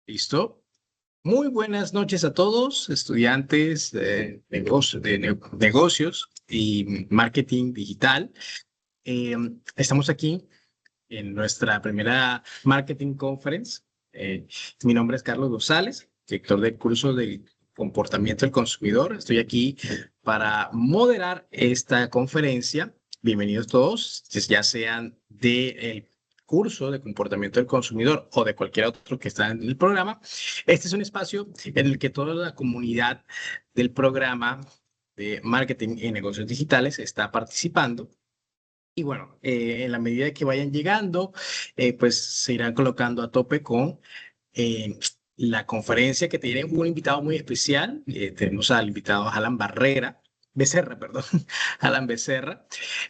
¿Listo? Muy buenas noches a todos, estudiantes de negocios y marketing digital. Estamos aquí en nuestra primera Marketing Conference. Eh, Mi nombre es Carlos González, director del curso de comportamiento del consumidor. Estoy aquí para moderar esta conferencia. Bienvenidos todos, ya sean del curso de comportamiento del consumidor o de cualquier otro que está en el programa. Este es un espacio en el que toda la comunidad del programa de marketing y negocios digitales está participando. Y bueno, en la medida que vayan llegando, pues se irán colocando a tope con eh, la conferencia que tiene un invitado muy especial. Tenemos al invitado Alan Becerra, perdón, Alan Becerra,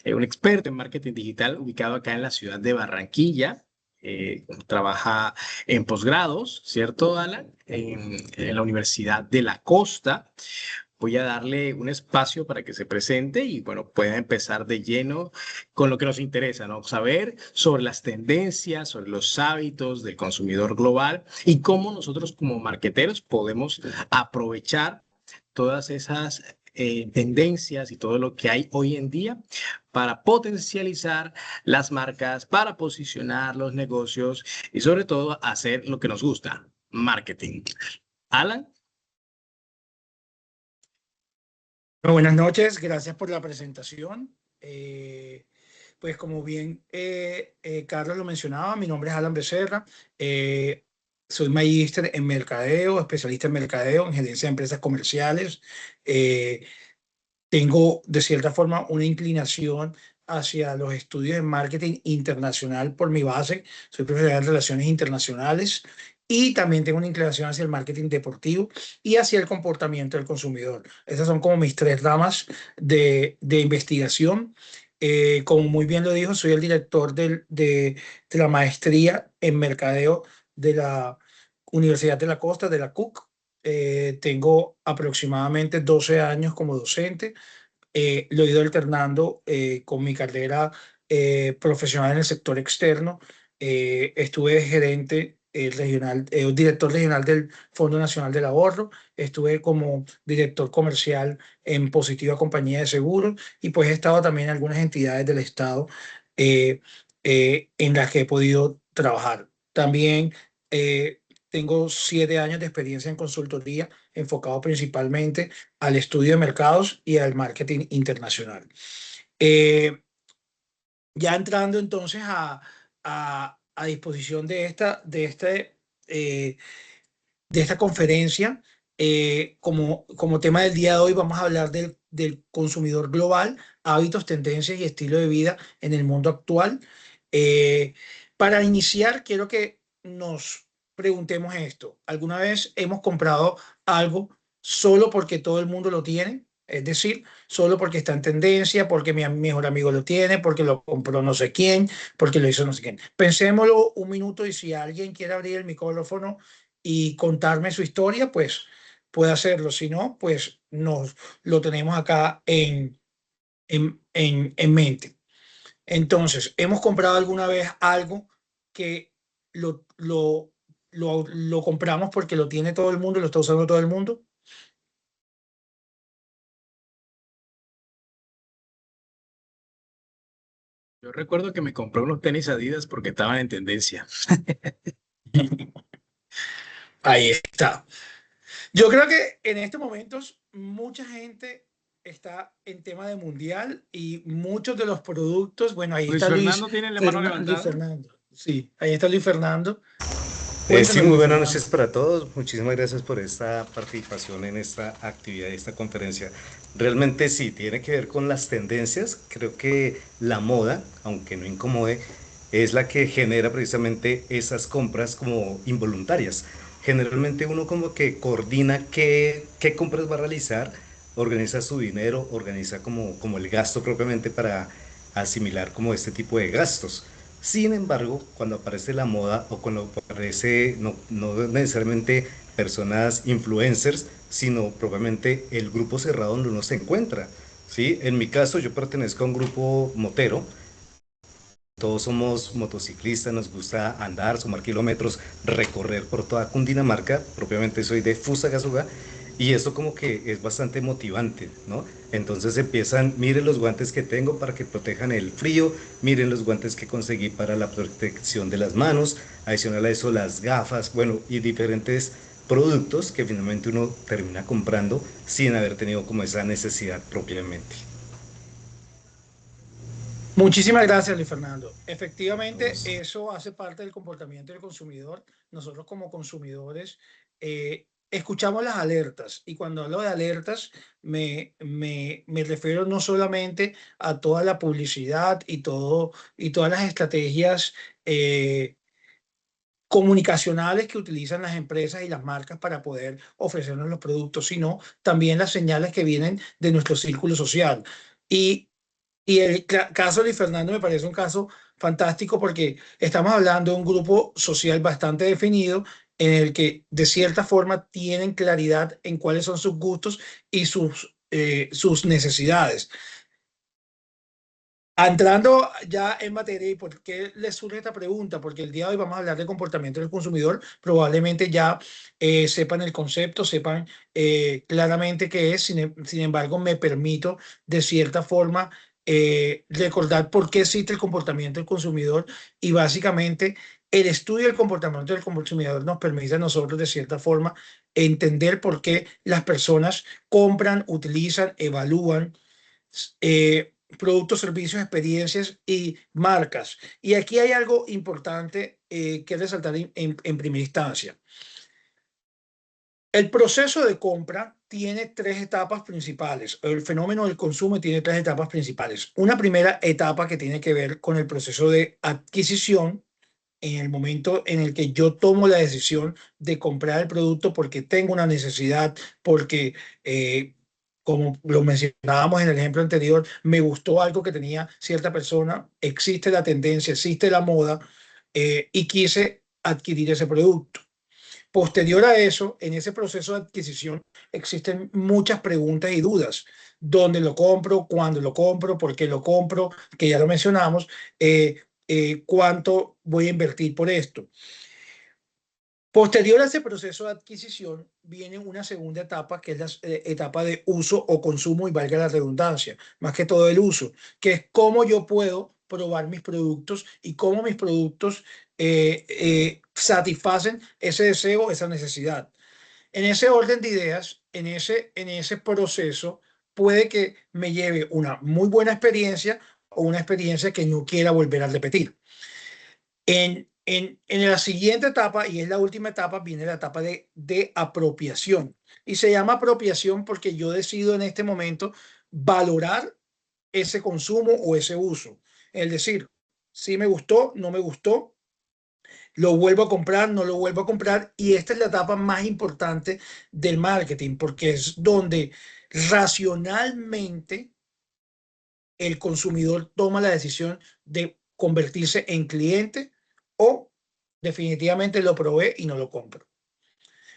un experto en marketing digital ubicado acá en la ciudad de Barranquilla. Trabaja en posgrados, ¿cierto, Alan? En la Universidad de la Costa. Voy a darle un espacio para que se presente y bueno, pueda empezar de lleno con lo que nos interesa, ¿no? Saber sobre las tendencias, sobre los hábitos del consumidor global y cómo nosotros como marqueteros podemos aprovechar todas esas tendencias y todo lo que hay hoy en día para potencializar las marcas, para posicionar los negocios y sobre todo hacer lo que nos gusta, marketing. Alan. Bueno, buenas noches, gracias por la presentación. Pues como bien Carlos lo mencionaba, mi nombre es Alan Becerra, soy magíster en mercadeo, especialista en mercadeo, en gerencia de empresas comerciales. Eh, Tengo de cierta forma una inclinación hacia los estudios de marketing internacional por mi base. Soy profesional en relaciones internacionales y también tengo una inclinación hacia el marketing deportivo y hacia el comportamiento del consumidor. Esas son como mis tres ramas de investigación. Como muy bien lo dijo, soy el director de la maestría en mercadeo de la Universidad de la Costa, de la CUC. Tengo aproximadamente 12 años como docente. Lo he ido alternando con mi carrera profesional en el sector externo. Estuve gerente regional, director regional del Fondo Nacional del Ahorro. Estuve como director comercial en Positiva Compañía de Seguros y pues he estado también en algunas entidades del Estado eh, en las que he podido trabajar. También tengo 7 años de experiencia en consultoría enfocado principalmente al estudio de mercados y al marketing internacional. Eh, ya entrando entonces a disposición eh, de esta conferencia, como tema del día de hoy vamos a hablar del consumidor global, hábitos, tendencias y estilo de vida en el mundo actual. Eh, para iniciar, quiero que nos preguntemos esto. ¿Alguna vez hemos comprado algo solo porque todo el mundo lo tiene? Es decir, solo porque está en tendencia, porque mi mejor amigo lo tiene, porque lo compró no sé quién, porque lo hizo no sé quién. Pensémoslo un minuto y si alguien quiere abrir el micrófono y contarme su historia, pues puede hacerlo. Si no, pues nos lo tenemos acá en mente. Entonces, ¿hemos comprado alguna vez algo que lo, lo, lo compramos porque lo tiene todo el mundo, lo está usando todo el mundo? Yo recuerdo que me compré unos tenis Adidas porque estaban en tendencia. Ahí está. Yo creo que en estos momentos mucha gente está en tema de mundial y muchos de los productos, bueno, ahí Luis está Fernando tiene la mano Luis levantada. Fernando. Sí, ahí está Luis Fernando. Sí, Cuéntanos, muy Luis buenas noches Fernando. para todos. Muchísimas gracias por esta participación en esta actividad y esta conferencia. Realmente sí, tiene que ver con las tendencias. Creo que la moda, aunque no incomode, es la que genera precisamente esas compras como involuntarias. Generalmente uno como que coordina qué compras va a realizar, organiza su dinero, organiza como el gasto propiamente para asimilar como este tipo de gastos. Sin embargo, cuando aparece la moda o cuando aparece no necesariamente personas influencers, sino propiamente el grupo cerrado donde uno se encuentra. ¿Sí? En mi caso, yo pertenezco a un grupo motero. todos somos motociclistas, nos gusta andar, sumar kilómetros, recorrer por toda Cundinamarca. Propiamente soy de Fusagasugá y esto como que es bastante motivante, ¿no? Entonces empiezan, miren los guantes que tengo para que protejan el frío, miren los guantes que conseguí para la protección de las manos, adicional a eso las gafas, bueno, y diferentes productos que finalmente uno termina comprando sin haber tenido como esa necesidad propiamente. Muchísimas gracias, Luis Fernando. Efectivamente, eso hace parte del comportamiento del consumidor. Nosotros como consumidores escuchamos las alertas y cuando hablo de alertas me refiero no solamente a toda la publicidad y todas las estrategias comunicacionales que utilizan las empresas y las marcas para poder ofrecernos los productos, sino también las señales que vienen de nuestro círculo social. Y el caso de Luis Fernando me parece un caso fantástico porque estamos hablando de un grupo social bastante definido en el que de cierta forma tienen claridad en cuáles son sus gustos y sus necesidades. Entrando ya en materia, ¿y por qué les surge esta pregunta? Porque el día de hoy vamos a hablar de comportamiento del consumidor. Probablemente ya sepan el concepto, sepan claramente qué es. Sin embargo, me permito de cierta forma recordar por qué existe el comportamiento del consumidor y básicamente el estudio del comportamiento del consumidor nos permite a nosotros de cierta forma entender por qué las personas compran, utilizan, evalúan productos, servicios, experiencias y marcas. Y aquí hay algo importante que resaltar en primera instancia. El proceso de compra tiene tres etapas principales. El fenómeno del consumo tiene tres etapas principales. Una primera etapa que tiene que ver con el proceso de adquisición, en el momento en el que yo tomo la decisión de comprar el producto porque tengo una necesidad, porque como lo mencionábamos en el ejemplo anterior, me gustó algo que tenía cierta persona, existe la tendencia, existe la moda y quise adquirir ese producto. Posterior a eso, en ese proceso de adquisición existen muchas preguntas y dudas. ¿Dónde lo compro? ¿Cuándo lo compro? ¿Por qué lo compro? Que ya lo mencionamos. ¿Cuánto voy a invertir por esto? Posterior a ese proceso de adquisición viene una segunda etapa que es la etapa de uso o consumo y valga la redundancia, más que todo el uso, que es cómo yo puedo probar mis productos y cómo mis productos satisfacen ese deseo, esa necesidad. En ese orden de ideas, en ese proceso, puede que me lleve una muy buena experiencia o una experiencia que no quiera volver a repetir. En la siguiente etapa, y es la última etapa, viene la etapa de apropiación. Y se llama apropiación porque yo decido en este momento valorar ese consumo o ese uso. Es decir, si me gustó, no me gustó, lo vuelvo a comprar, no lo vuelvo a comprar. Y esta es la etapa más importante del marketing porque es donde racionalmente el consumidor toma la decisión de convertirse en cliente o definitivamente lo probé y no lo compro.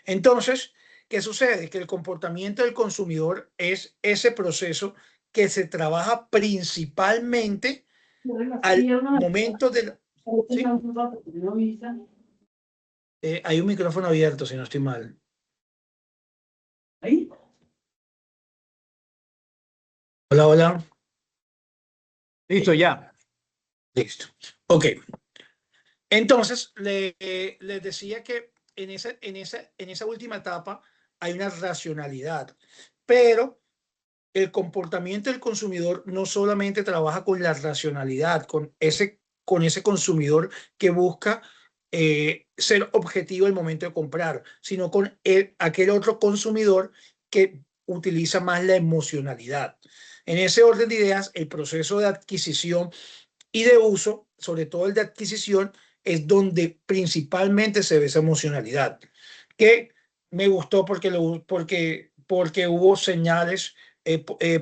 Entonces, ¿qué sucede? Que el comportamiento del consumidor es ese proceso que se trabaja principalmente al momento de... ¿Sí? Hay un micrófono abierto, si no estoy mal. ¿Ahí? Hola, hola. Listo, ya. Listo. Ok. Entonces, les decía que en esa última etapa hay una racionalidad, pero el comportamiento del consumidor no solamente trabaja con la racionalidad, con ese consumidor que busca ser objetivo al momento de comprar, sino con aquel otro consumidor que utiliza más la emocionalidad. En ese orden de ideas, el proceso de adquisición y de uso, sobre todo el de adquisición, es donde principalmente se ve esa emocionalidad, que me gustó porque hubo señales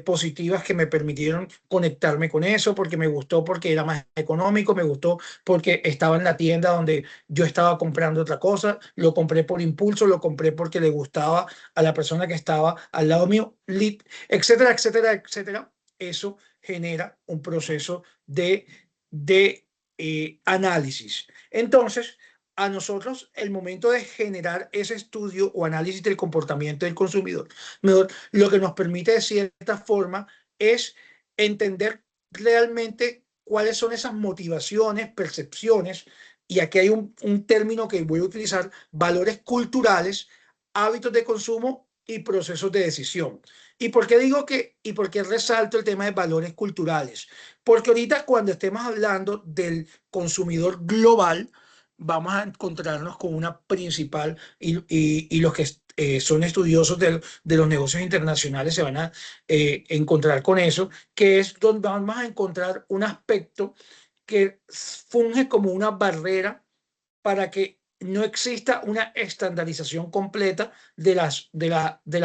positivas que me permitieron conectarme con eso, porque me gustó porque era más económico, me gustó porque estaba en la tienda donde yo estaba comprando otra cosa, lo compré por impulso, lo compré porque le gustaba a la persona que estaba al lado mío, etcétera, etcétera, etcétera. Eso genera un proceso de análisis. Entonces, a nosotros el momento de generar ese estudio o análisis del comportamiento del consumidor, lo que nos permite de cierta forma es entender realmente cuáles son esas motivaciones, percepciones, y aquí hay un término que voy a utilizar: valores culturales, hábitos de consumo y procesos de decisión. ¿Y por qué digo y por qué resalto el tema de valores culturales? Porque ahorita, cuando estemos hablando del consumidor global, vamos a encontrarnos con una principal, y los que son estudiosos de los negocios internacionales se van a encontrar con eso, que es donde vamos a encontrar un aspecto que funge como una barrera para que no exista una estandarización completa de las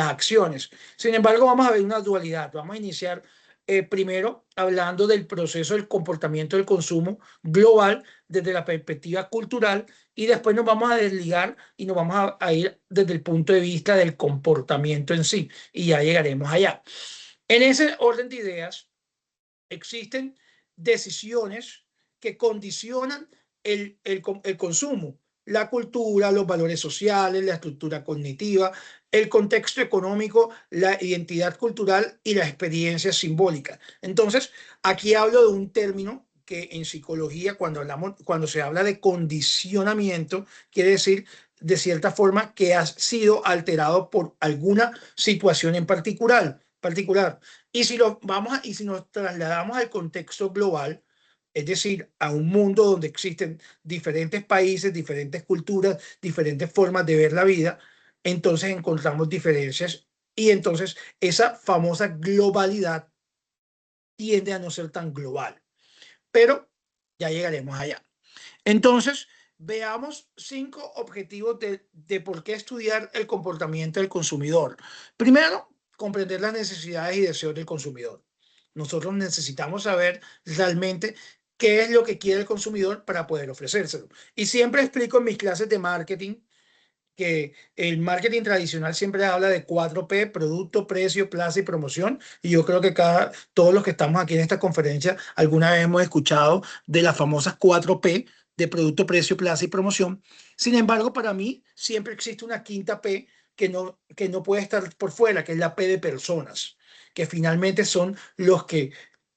acciones. Sin embargo, vamos a ver una dualidad. Vamos a iniciar primero hablando del proceso del comportamiento del consumo global desde la perspectiva cultural, y después nos vamos a desligar y nos vamos a ir desde el punto de vista del comportamiento en sí, y ya llegaremos allá. En ese orden de ideas, existen decisiones que condicionan el consumo: la cultura, los valores sociales, la estructura cognitiva, el contexto económico, la identidad cultural y la experiencia simbólica. Entonces, aquí hablo de un término que en psicología, cuando se habla de condicionamiento, quiere decir de cierta forma que ha sido alterado por alguna situación en particular. Y si nos trasladamos al contexto global, es decir, a un mundo donde existen diferentes países, diferentes culturas, diferentes formas de ver la vida, entonces encontramos diferencias, y entonces esa famosa globalidad tiende a no ser tan global. Pero ya llegaremos allá. Entonces, veamos 5 objetivos de por qué estudiar el comportamiento del consumidor. Primero, comprender las necesidades y deseos del consumidor. Nosotros necesitamos saber realmente qué es lo que quiere el consumidor para poder ofrecérselo. Y siempre explico en mis clases de marketing que el marketing tradicional siempre habla de 4P: producto, precio, plaza y promoción. Y yo creo que todos los que estamos aquí en esta conferencia alguna vez hemos escuchado de las famosas 4P, de producto, precio, plaza y promoción. Sin embargo, para mí siempre existe una quinta P que no puede estar por fuera, que es la P de personas, que finalmente son los que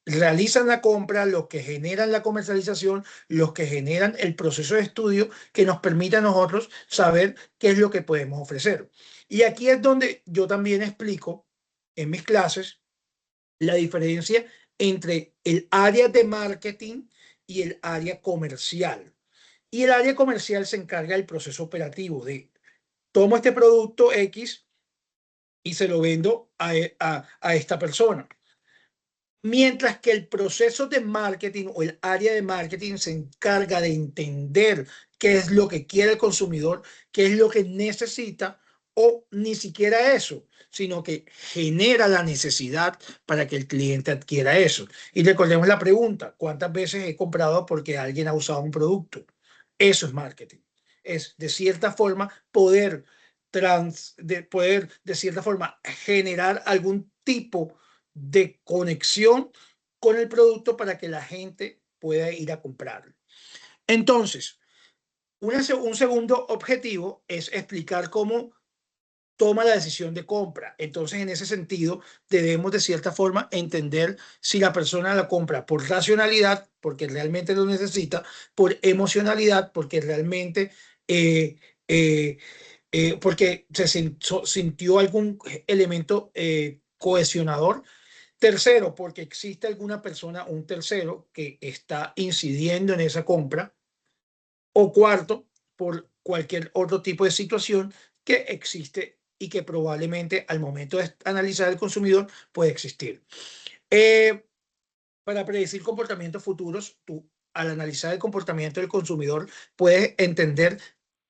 realizan la compra, los que generan la comercialización, los que generan el proceso de estudio que nos permite a nosotros saber qué es lo que podemos ofrecer. Y aquí es donde yo también explico en mis clases la diferencia entre el área de marketing y el área comercial. Y el área comercial se encarga del proceso operativo de: tomo este producto X y se lo vendo a esta persona. Mientras que el proceso de marketing o el área de marketing se encarga de entender qué es lo que quiere el consumidor, qué es lo que necesita, o ni siquiera eso, sino que genera la necesidad para que el cliente adquiera eso. Y recordemos la pregunta: ¿cuántas veces he comprado porque alguien ha usado un producto? Eso es marketing. Es de cierta forma poder de cierta forma generar algún tipo de conexión con el producto para que la gente pueda ir a comprarlo. Entonces, un segundo objetivo es explicar cómo toma la decisión de compra. Entonces, en ese sentido, debemos de cierta forma entender si la persona la compra por racionalidad, porque realmente lo necesita; por emocionalidad, porque realmente porque se sintió algún elemento cohesionador; tercero, porque existe alguna persona, un tercero, que está incidiendo en esa compra; o cuarto, por cualquier otro tipo de situación que existe y que probablemente al momento de analizar el consumidor puede existir. Para predecir comportamientos futuros, tú, al analizar el comportamiento del consumidor, puedes entender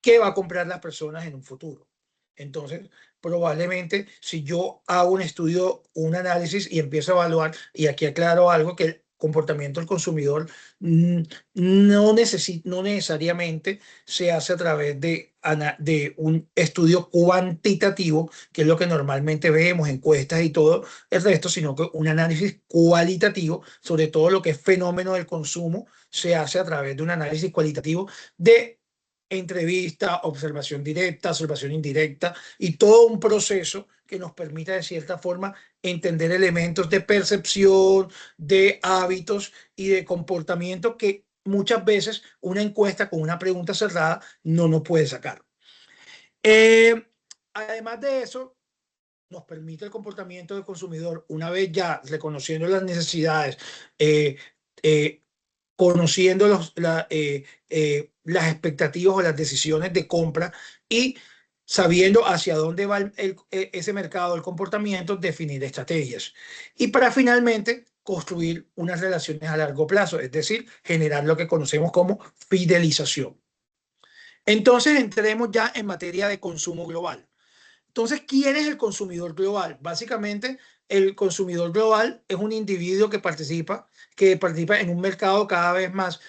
qué va a comprar las personas en un futuro. Entonces, probablemente si yo hago un estudio, un análisis, y empiezo a evaluar, y aquí aclaro algo, que comportamiento del consumidor no necesariamente se hace a través de un estudio cuantitativo, que es lo que normalmente vemos, encuestas y todo el resto, sino que un análisis cualitativo sobre todo lo que es fenómeno del consumo se hace a través de un análisis cualitativo de entrevista, observación directa, observación indirecta y todo un proceso que nos permita de cierta forma entender elementos de percepción, de hábitos y de comportamiento que muchas veces una encuesta con una pregunta cerrada no nos puede sacar. Además de eso, nos permite el comportamiento del consumidor, una vez ya reconociendo las necesidades, conociendo las expectativas o las decisiones de compra y sabiendo hacia dónde va ese mercado, el comportamiento, definir estrategias. Y para finalmente construir unas relaciones a largo plazo, es decir, generar lo que conocemos como fidelización. Entonces, entremos ya en materia de consumo global. Entonces, ¿quién es el consumidor global? Básicamente, el consumidor global es un individuo que participa en un mercado cada vez más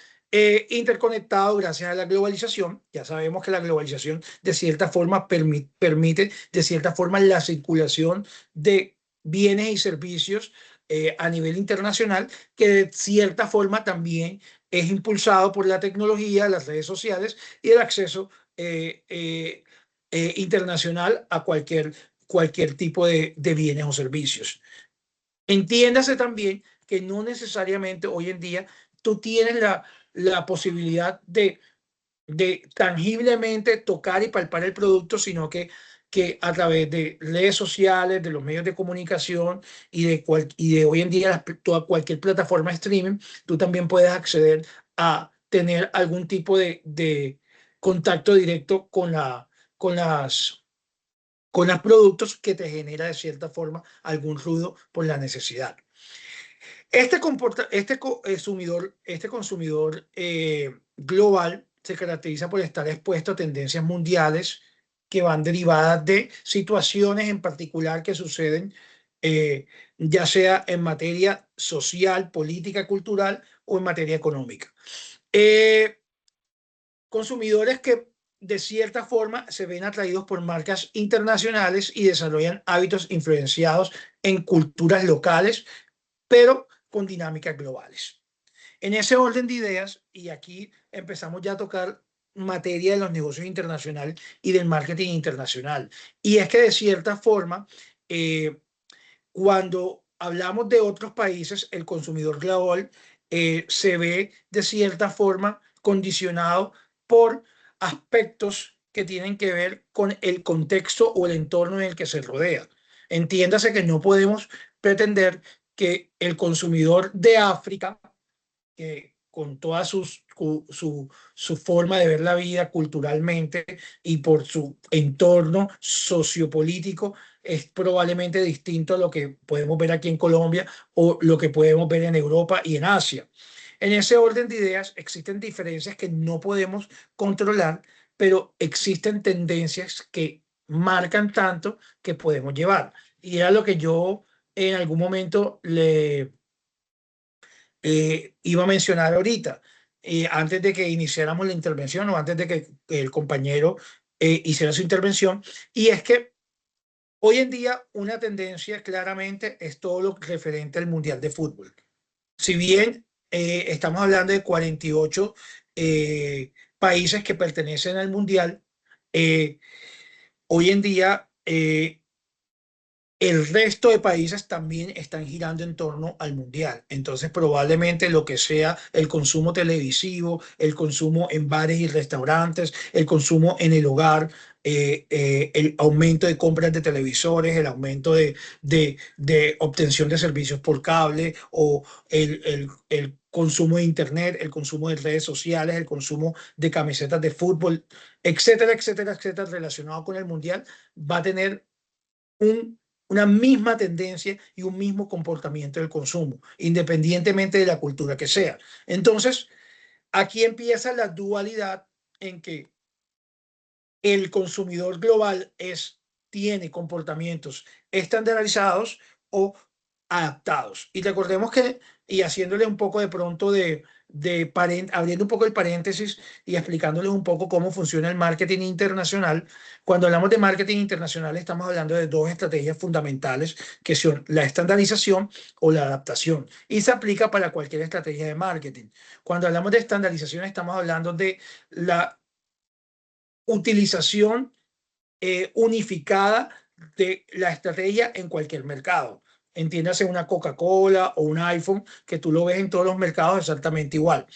interconectado gracias a la globalización. Ya sabemos que la globalización de cierta forma permite de cierta forma la circulación de bienes y servicios a nivel internacional, que de cierta forma también es impulsado por la tecnología, las redes sociales y el acceso internacional a cualquier tipo de bienes o servicios. Entiéndase también que no necesariamente hoy en día tú tienes la posibilidad de tangiblemente tocar y palpar el producto, sino que a través de redes sociales, de los medios de comunicación y de hoy en día toda cualquier plataforma de streaming, tú también puedes acceder a tener algún tipo de contacto directo con los productos que te genera de cierta forma algún ruido por la necesidad. Este consumidor global se caracteriza por estar expuesto a tendencias mundiales que van derivadas de situaciones en particular que suceden, ya sea en materia social, política, cultural o en materia económica. Consumidores que de cierta forma se ven atraídos por marcas internacionales y desarrollan hábitos influenciados en culturas locales, pero con dinámicas globales. En ese orden de ideas, y aquí empezamos ya a tocar materia de los negocios internacionales y del marketing internacional. Y es que de cierta forma, cuando hablamos de otros países, el consumidor global se ve de cierta forma condicionado por aspectos que tienen que ver con el contexto o el entorno en el que se rodea. Entiéndase que no podemos pretender que el consumidor de África, que con toda su forma de ver la vida culturalmente y por su entorno sociopolítico, es probablemente distinto a lo que podemos ver aquí en Colombia o lo que podemos ver en Europa y en Asia. En ese orden de ideas existen diferencias que no podemos controlar, pero existen tendencias que marcan tanto que podemos llevar. Y era lo que yo en algún momento iba a mencionar ahorita, antes de que iniciáramos la intervención o antes de que el compañero hiciera su intervención, y es que hoy en día una tendencia claramente es todo lo referente al Mundial de Fútbol. Si bien estamos hablando de 48 países que pertenecen al Mundial, hoy en día el resto de países también están girando en torno al mundial. Entonces, probablemente lo que sea el consumo televisivo, el consumo en bares y restaurantes, el consumo en el hogar, el aumento de compras de televisores, el aumento de obtención de servicios por cable o el consumo de internet, el consumo de redes sociales, el consumo de camisetas de fútbol, etcétera, etcétera, etcétera, relacionado con el mundial, va a tener una misma tendencia y un mismo comportamiento del consumo, independientemente de la cultura que sea. Entonces, aquí empieza la dualidad en que el consumidor global tiene comportamientos estandarizados o adaptados. Y recordemos que, y haciéndole un poco de pronto abriendo un poco el paréntesis y explicándoles un poco cómo funciona el marketing internacional, cuando hablamos de marketing internacional estamos hablando de dos estrategias fundamentales que son la estandarización o la adaptación y se aplica para cualquier estrategia de marketing. Cuando hablamos de estandarización estamos hablando de la utilización unificada de la estrategia en cualquier mercado. Entiéndase una Coca-Cola o un iPhone, que tú lo ves en todos los mercados exactamente igual.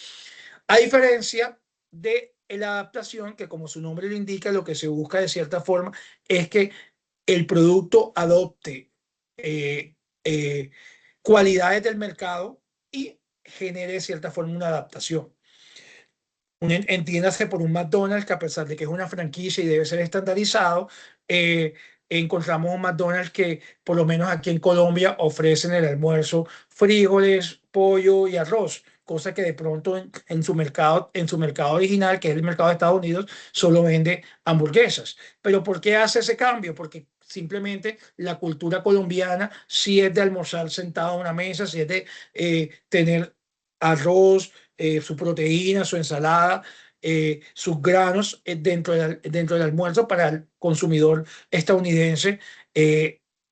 A diferencia de la adaptación, que como su nombre lo indica, lo que se busca de cierta forma es que el producto adopte eh, eh, cualidades del mercado y genere de cierta forma una adaptación. Entiéndase por un McDonald's que a pesar de que es una franquicia y debe ser estandarizado, encontramos un McDonald's que por lo menos aquí en Colombia ofrecen el almuerzo frijoles, pollo y arroz, cosa que de pronto en su mercado original, que es el mercado de Estados Unidos, solo vende hamburguesas. Pero ¿por qué hace ese cambio? Porque simplemente la cultura colombiana sí es de almorzar sentado a una mesa, sí es de tener arroz, su proteína, su ensalada, sus granos dentro del almuerzo para el consumidor estadounidense.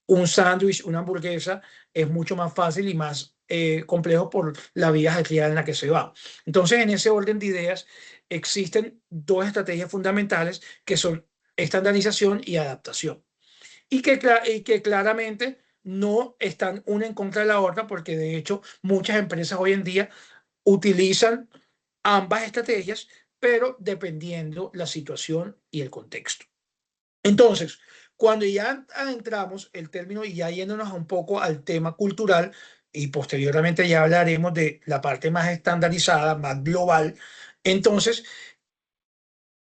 Un sándwich, una hamburguesa es mucho más fácil y más complejo por la vía ajetreada en la que se va. Entonces, en ese orden de ideas, existen dos estrategias fundamentales que son estandarización y adaptación. Y que claramente no están una en contra de la otra, porque de hecho muchas empresas hoy en día utilizan ambas estrategias, pero dependiendo la situación y el contexto. Entonces, cuando ya adentramos el término y ya yéndonos un poco al tema cultural, y posteriormente ya hablaremos de la parte más estandarizada, más global, entonces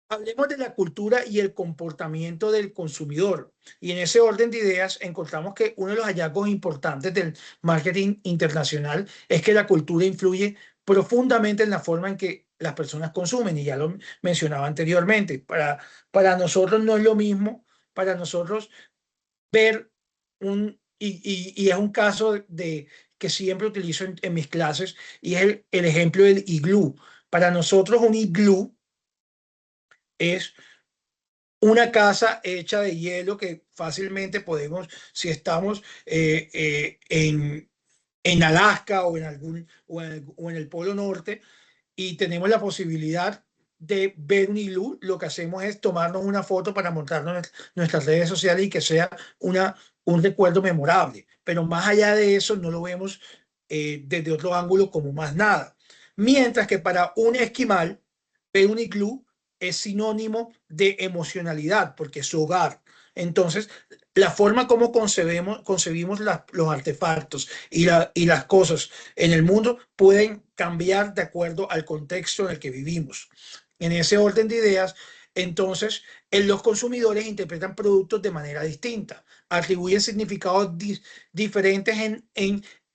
hablemos de la cultura y el comportamiento del consumidor. Y en ese orden de ideas encontramos que uno de los hallazgos importantes del marketing internacional es que la cultura influye profundamente en la forma en que las personas consumen. Y ya lo mencionaba anteriormente. Para nosotros no es lo mismo, para nosotros ver y es un caso que siempre utilizo en mis clases, y es el ejemplo del iglú. Para nosotros un iglú es una casa hecha de hielo que fácilmente podemos, si estamos en Alaska o en el Polo Norte y tenemos la posibilidad de ver un iglú, lo que hacemos es tomarnos una foto para montarnos en nuestras redes sociales y que sea un recuerdo memorable. Pero más allá de eso, no lo vemos desde otro ángulo como más nada. Mientras que para un esquimal, ver un iglú es sinónimo de emocionalidad, porque es su hogar. Entonces, la forma como concebimos los artefactos y las cosas en el mundo pueden cambiar de acuerdo al contexto en el que vivimos. En ese orden de ideas, entonces, los consumidores interpretan productos de manera distinta, atribuyen significados diferentes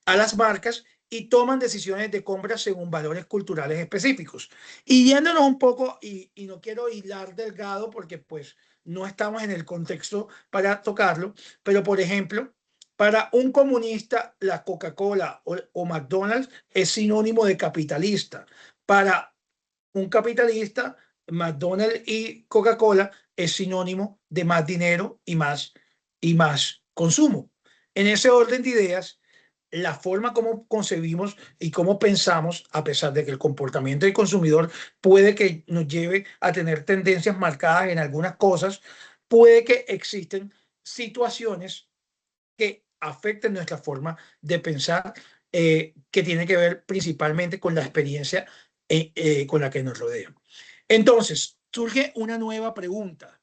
a las marcas y toman decisiones de compra según valores culturales específicos. Y yéndonos un poco, y no quiero hilar delgado porque pues no estamos en el contexto para tocarlo, pero por ejemplo, para un comunista, la Coca-Cola o McDonald's es sinónimo de capitalista. Para un capitalista, McDonald's y Coca-Cola es sinónimo de más dinero y más consumo. En ese orden de ideas, la forma como concebimos y cómo pensamos, a pesar de que el comportamiento del consumidor puede que nos lleve a tener tendencias marcadas en algunas cosas, puede que existen situaciones que afecten nuestra forma de pensar, que tiene que ver principalmente con la experiencia con la que nos rodea. Entonces, surge una nueva pregunta.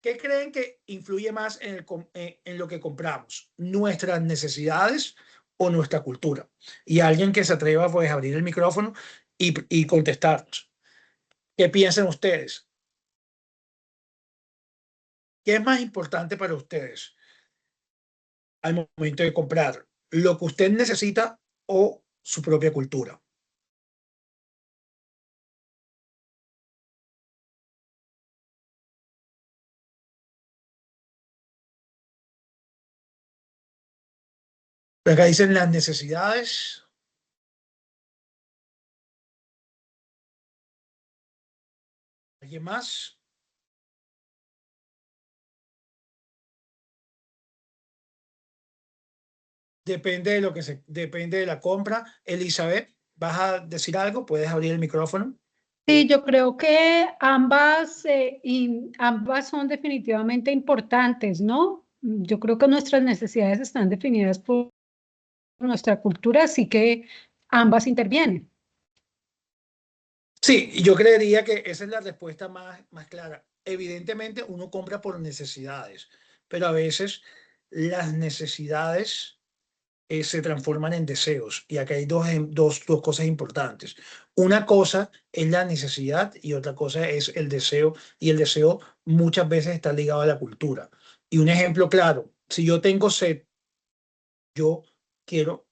¿Qué creen que influye más en lo que compramos? ¿Nuestras necesidades o nuestra cultura? Y alguien que se atreva pues, a abrir el micrófono y contestarnos. ¿Qué piensan ustedes? ¿Qué es más importante para ustedes al momento de comprar? ¿Lo que usted necesita o su propia cultura? Acá dicen las necesidades. ¿Alguien más? Depende de depende de la compra. Elizabeth, ¿vas a decir algo? ¿Puedes abrir el micrófono? Sí, yo creo que ambas, ambas son definitivamente importantes, ¿no? Yo creo que nuestras necesidades están definidas por nuestra cultura, así que ambas intervienen. Sí, yo creería que esa es la respuesta más clara. Evidentemente uno compra por necesidades, pero a veces las necesidades se transforman en deseos. Y acá hay dos cosas importantes. Una cosa es la necesidad y otra cosa es el deseo. Y el deseo muchas veces está ligado a la cultura. Y un ejemplo claro, si yo tengo sed, yo quiero,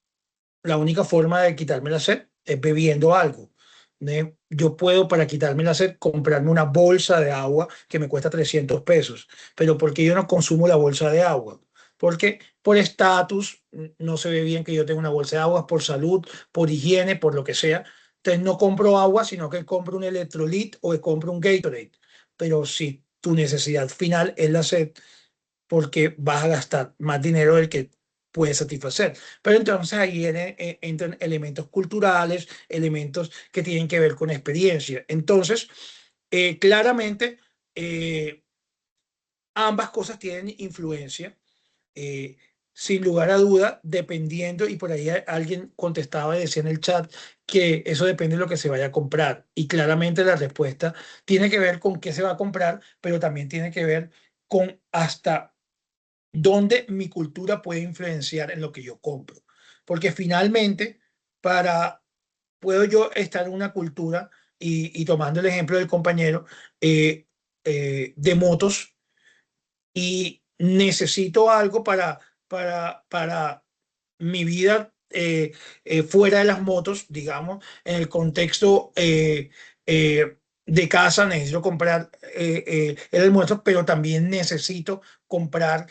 la única forma de quitarme la sed es bebiendo algo. Yo puedo, para quitarme la sed, comprarme una bolsa de agua que me cuesta 300 pesos. Pero ¿por qué yo no consumo la bolsa de agua? Porque por estatus no se ve bien que yo tenga una bolsa de agua, por salud, por higiene, por lo que sea. Entonces no compro agua, sino que compro un Electrolit o compro un Gatorade. Pero si tu necesidad final es la sed, porque vas a gastar más dinero del que puedes satisfacer. Pero entonces ahí entran elementos culturales, elementos que tienen que ver con experiencia. Entonces, claramente, eh, ambas cosas tienen influencia. eh, Sin lugar a duda, dependiendo, y por ahí alguien contestaba y decía en el chat que eso depende de lo que se vaya a comprar. Y claramente la respuesta tiene que ver con qué se va a comprar, pero también tiene que ver con hasta dónde mi cultura puede influenciar en lo que yo compro. Porque finalmente, para, puedo yo estar en una cultura y tomando el ejemplo del compañero de motos y necesito algo para mi vida fuera de las motos, digamos, en el contexto de casa, necesito comprar el almuerzo, pero también necesito comprar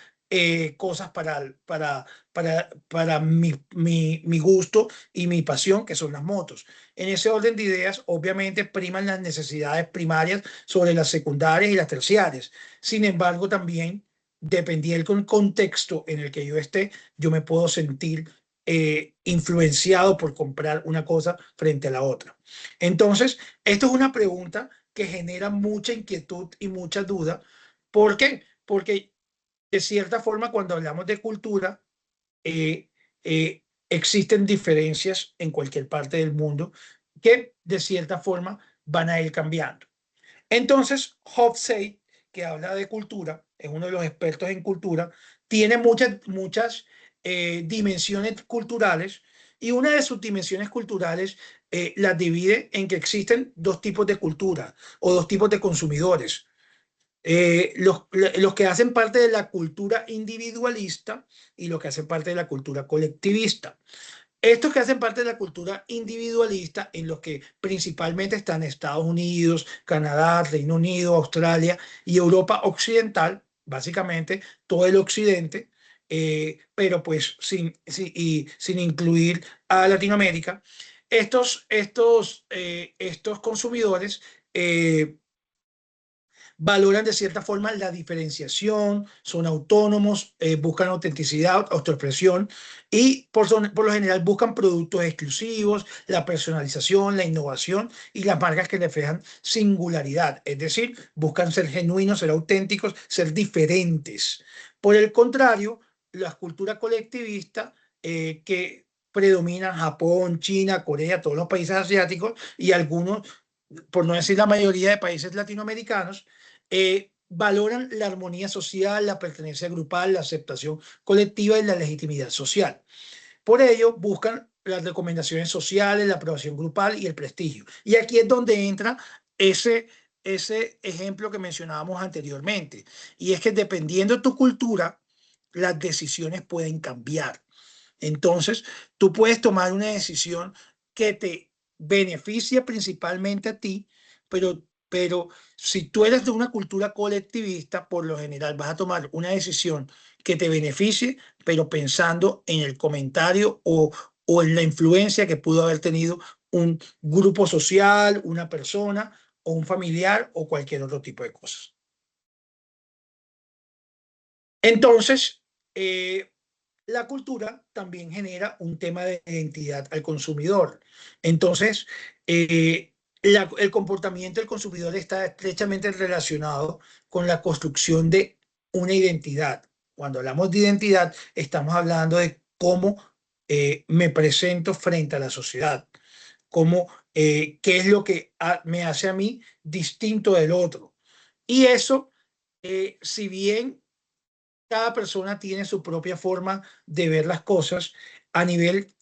cosas para mi gusto y mi pasión, que son las motos. En ese orden de ideas, obviamente priman las necesidades primarias sobre las secundarias y las terciarias. Sin embargo, también, dependiendo del contexto en el que yo esté, yo me puedo sentir influenciado por comprar una cosa frente a la otra. Entonces, esto es una pregunta que genera mucha inquietud y mucha duda. ¿Por qué? Porque de cierta forma, cuando hablamos de cultura, existen diferencias en cualquier parte del mundo que de cierta forma van a ir cambiando. Entonces, Hofstede, que habla de cultura, es uno de los expertos en cultura, tiene muchas dimensiones culturales, y una de sus dimensiones culturales las divide en que existen dos tipos de cultura o dos tipos de consumidores. Los que hacen parte de la cultura individualista y los que hacen parte de la cultura colectivista. Estos que hacen parte de la cultura individualista, en los que principalmente están Estados Unidos, Canadá, Reino Unido, Australia y Europa Occidental, básicamente todo el occidente, pero pues sin incluir a Latinoamérica. Estos consumidores valoran de cierta forma la diferenciación, son autónomos, buscan autenticidad, autoexpresión y por lo general buscan productos exclusivos, la personalización, la innovación y las marcas que reflejan singularidad, es decir, buscan ser genuinos, ser auténticos, ser diferentes. Por el contrario, la cultura colectivista que predominan Japón, China, Corea, todos los países asiáticos y algunos, por no decir la mayoría de países latinoamericanos, valoran la armonía social, la pertenencia grupal, la aceptación colectiva y la legitimidad social. Por ello, buscan las recomendaciones sociales, la aprobación grupal y el prestigio. Y aquí es donde entra ese ejemplo que mencionábamos anteriormente. Y es que dependiendo de tu cultura, las decisiones pueden cambiar. Entonces, tú puedes tomar una decisión que te beneficia principalmente a ti, pero pero si tú eres de una cultura colectivista, por lo general vas a tomar una decisión que te beneficie, pero pensando en el comentario o en la influencia que pudo haber tenido un grupo social, una persona o un familiar o cualquier otro tipo de cosas. Entonces, la cultura también genera un tema de identidad al consumidor. Entonces, el comportamiento del consumidor está estrechamente relacionado con la construcción de una identidad. Cuando hablamos de identidad, estamos hablando de cómo me presento frente a la sociedad, qué es lo que me hace a mí distinto del otro. Y eso, si bien cada persona tiene su propia forma de ver las cosas a nivel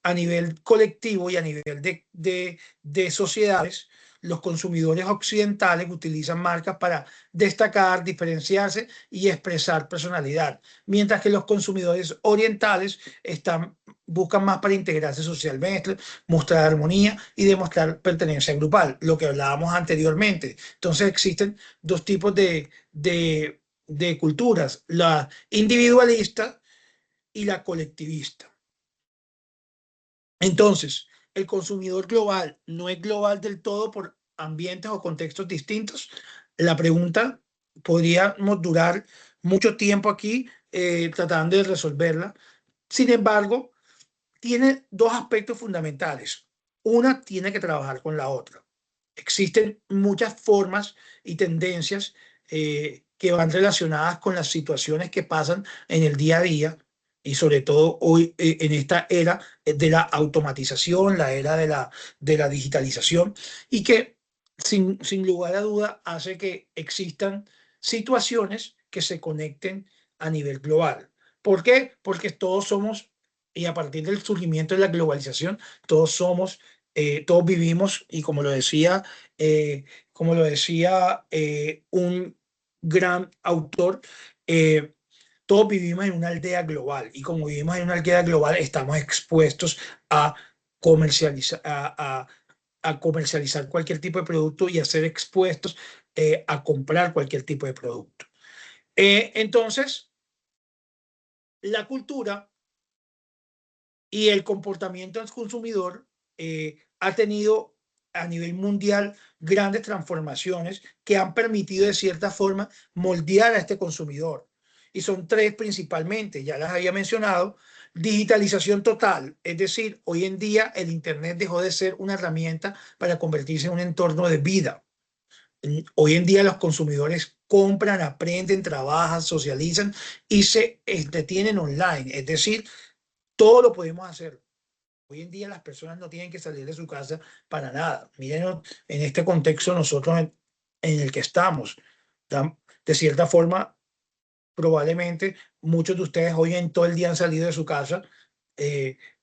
colectivo y a nivel de sociedades. Los consumidores occidentales utilizan marcas para destacar, diferenciarse y expresar personalidad, mientras que los consumidores orientales buscan más para integrarse socialmente, mostrar armonía y demostrar pertenencia grupal, lo que hablábamos anteriormente. Entonces existen dos tipos de culturas, la individualista y la colectivista. Entonces, el consumidor global no es global del todo por ambientes o contextos distintos. La pregunta podríamos durar mucho tiempo aquí tratando de resolverla. Sin embargo, tiene dos aspectos fundamentales. Una tiene que trabajar con la otra. Existen muchas formas y tendencias que van relacionadas con las situaciones que pasan en el día a día y sobre todo hoy en esta era de la automatización, la era de la digitalización y que sin lugar a duda hace que existan situaciones que se conecten a nivel global. ¿Por qué? Porque todos somos, y a partir del surgimiento de la globalización, todos vivimos, y como lo decía un gran autor, todos vivimos en una aldea global y como vivimos en una aldea global estamos expuestos a comercializar, a comercializar cualquier tipo de producto y a ser expuestos a comprar cualquier tipo de producto. Entonces, la cultura y el comportamiento del consumidor ha tenido a nivel mundial grandes transformaciones que han permitido de cierta forma moldear a este consumidor. Y son tres principalmente, ya las había mencionado. Digitalización total, es decir, hoy en día el Internet dejó de ser una herramienta para convertirse en un entorno de vida. Hoy en día los consumidores compran, aprenden, trabajan, socializan y se entretienen online, es decir, todo lo podemos hacer. Hoy en día las personas no tienen que salir de su casa para nada. Miren en este contexto nosotros en el que estamos. De cierta forma, probablemente muchos de ustedes hoy en todo el día han salido de su casa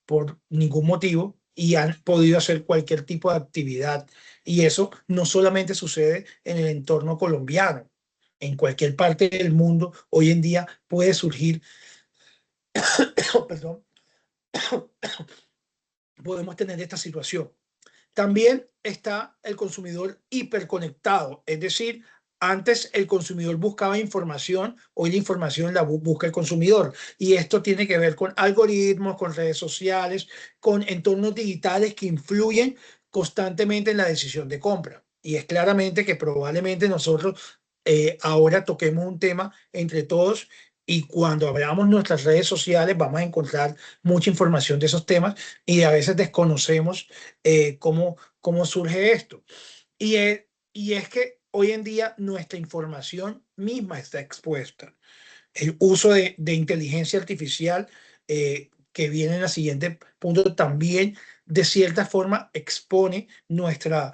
por ningún motivo y han podido hacer cualquier tipo de actividad. Y eso no solamente sucede en el entorno colombiano. En cualquier parte del mundo hoy en día puede surgir, perdón, podemos tener esta situación. También está el consumidor hiperconectado, es decir, antes el consumidor buscaba información, hoy la información la busca el consumidor. Y esto tiene que ver con algoritmos, con redes sociales, con entornos digitales que influyen constantemente en la decisión de compra. Y es claramente que probablemente nosotros ahora toquemos un tema entre todos y cuando abramos nuestras redes sociales vamos a encontrar mucha información de esos temas y a veces desconocemos cómo surge esto. Y es que hoy en día nuestra información misma está expuesta. El uso de inteligencia artificial que viene en el siguiente punto también de cierta forma expone nuestra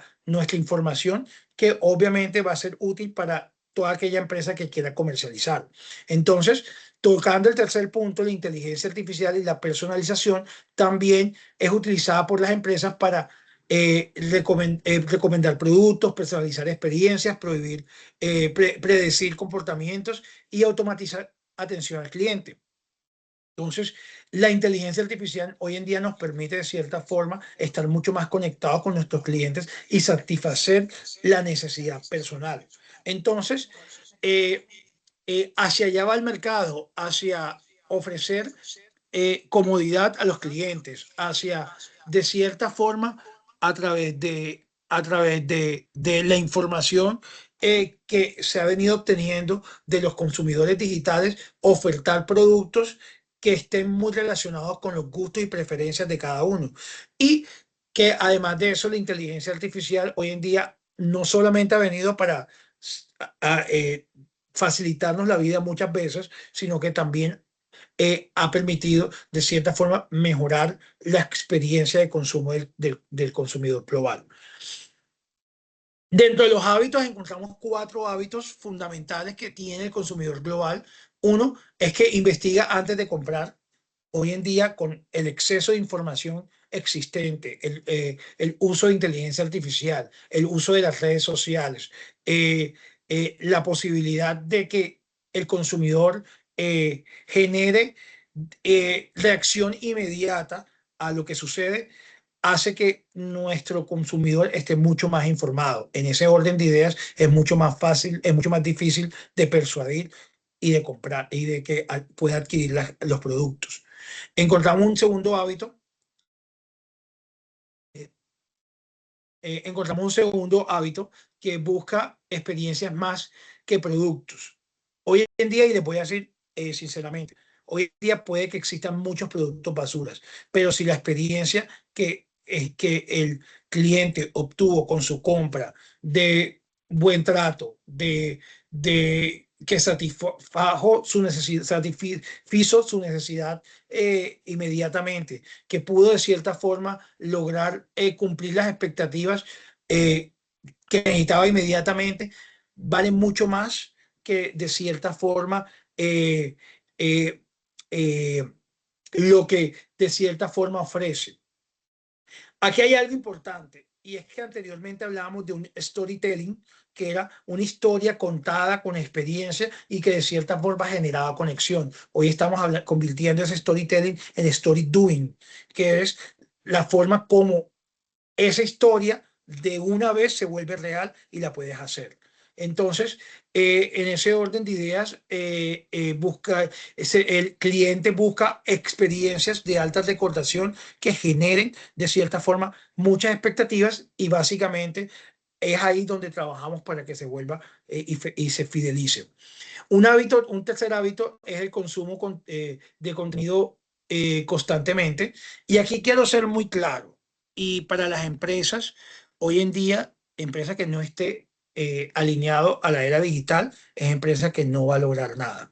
información que obviamente va a ser útil para toda aquella empresa que quiera comercializar. Entonces, tocando el tercer punto, la inteligencia artificial y la personalización también es utilizada por las empresas para recomendar productos, personalizar experiencias, predecir comportamientos y automatizar atención al cliente. Entonces, la inteligencia artificial hoy en día nos permite de cierta forma estar mucho más conectados con nuestros clientes y satisfacer la necesidad personal. Entonces, eh, hacia allá va el mercado, hacia ofrecer comodidad a los clientes, hacia, de cierta forma, a través de la información que se ha venido obteniendo de los consumidores digitales, ofertar productos que estén muy relacionados con los gustos y preferencias de cada uno. Y que además de eso, la inteligencia artificial hoy en día no solamente ha venido para facilitarnos la vida muchas veces, sino que también ha permitido de cierta forma mejorar la experiencia de consumo del consumidor global. Dentro de los hábitos encontramos 4 hábitos fundamentales que tiene el consumidor global. Uno es que investiga antes de comprar. Hoy en día, con el exceso de información existente, el uso de inteligencia artificial, el uso de las redes sociales, la posibilidad de que el consumidor genere reacción inmediata a lo que sucede, hace que nuestro consumidor esté mucho más informado. En ese orden de ideas es mucho más fácil, es mucho más difícil de persuadir y de comprar y de que pueda adquirir los productos. Encontramos un segundo hábito. Encontramos un segundo hábito que busca experiencias más que productos. Hoy en día, y les voy a decir sinceramente, hoy en día puede que existan muchos productos basuras, pero si la experiencia que el cliente obtuvo con su compra de buen trato, de que satisfizo su necesidad inmediatamente, que pudo de cierta forma lograr cumplir las expectativas que necesitaba inmediatamente, vale mucho más que de cierta forma eh, eh, eh, lo que de cierta forma ofrece. Aquí hay algo importante, y es que anteriormente hablábamos de un storytelling, que era una historia contada con experiencia y que de cierta forma generaba conexión. Hoy estamos convirtiendo ese storytelling en story doing, que es la forma como esa historia de una vez se vuelve real y la puedes hacer. Entonces, en ese orden de ideas, el cliente busca experiencias de alta recordación que generen de cierta forma muchas expectativas, y básicamente es ahí donde trabajamos para que se vuelva y se fidelice. Un tercer hábito es el consumo de contenido constantemente. Y aquí quiero ser muy claro. Y para las empresas, hoy en día, empresa que no esté alineado a la era digital, es empresa que no va a lograr nada.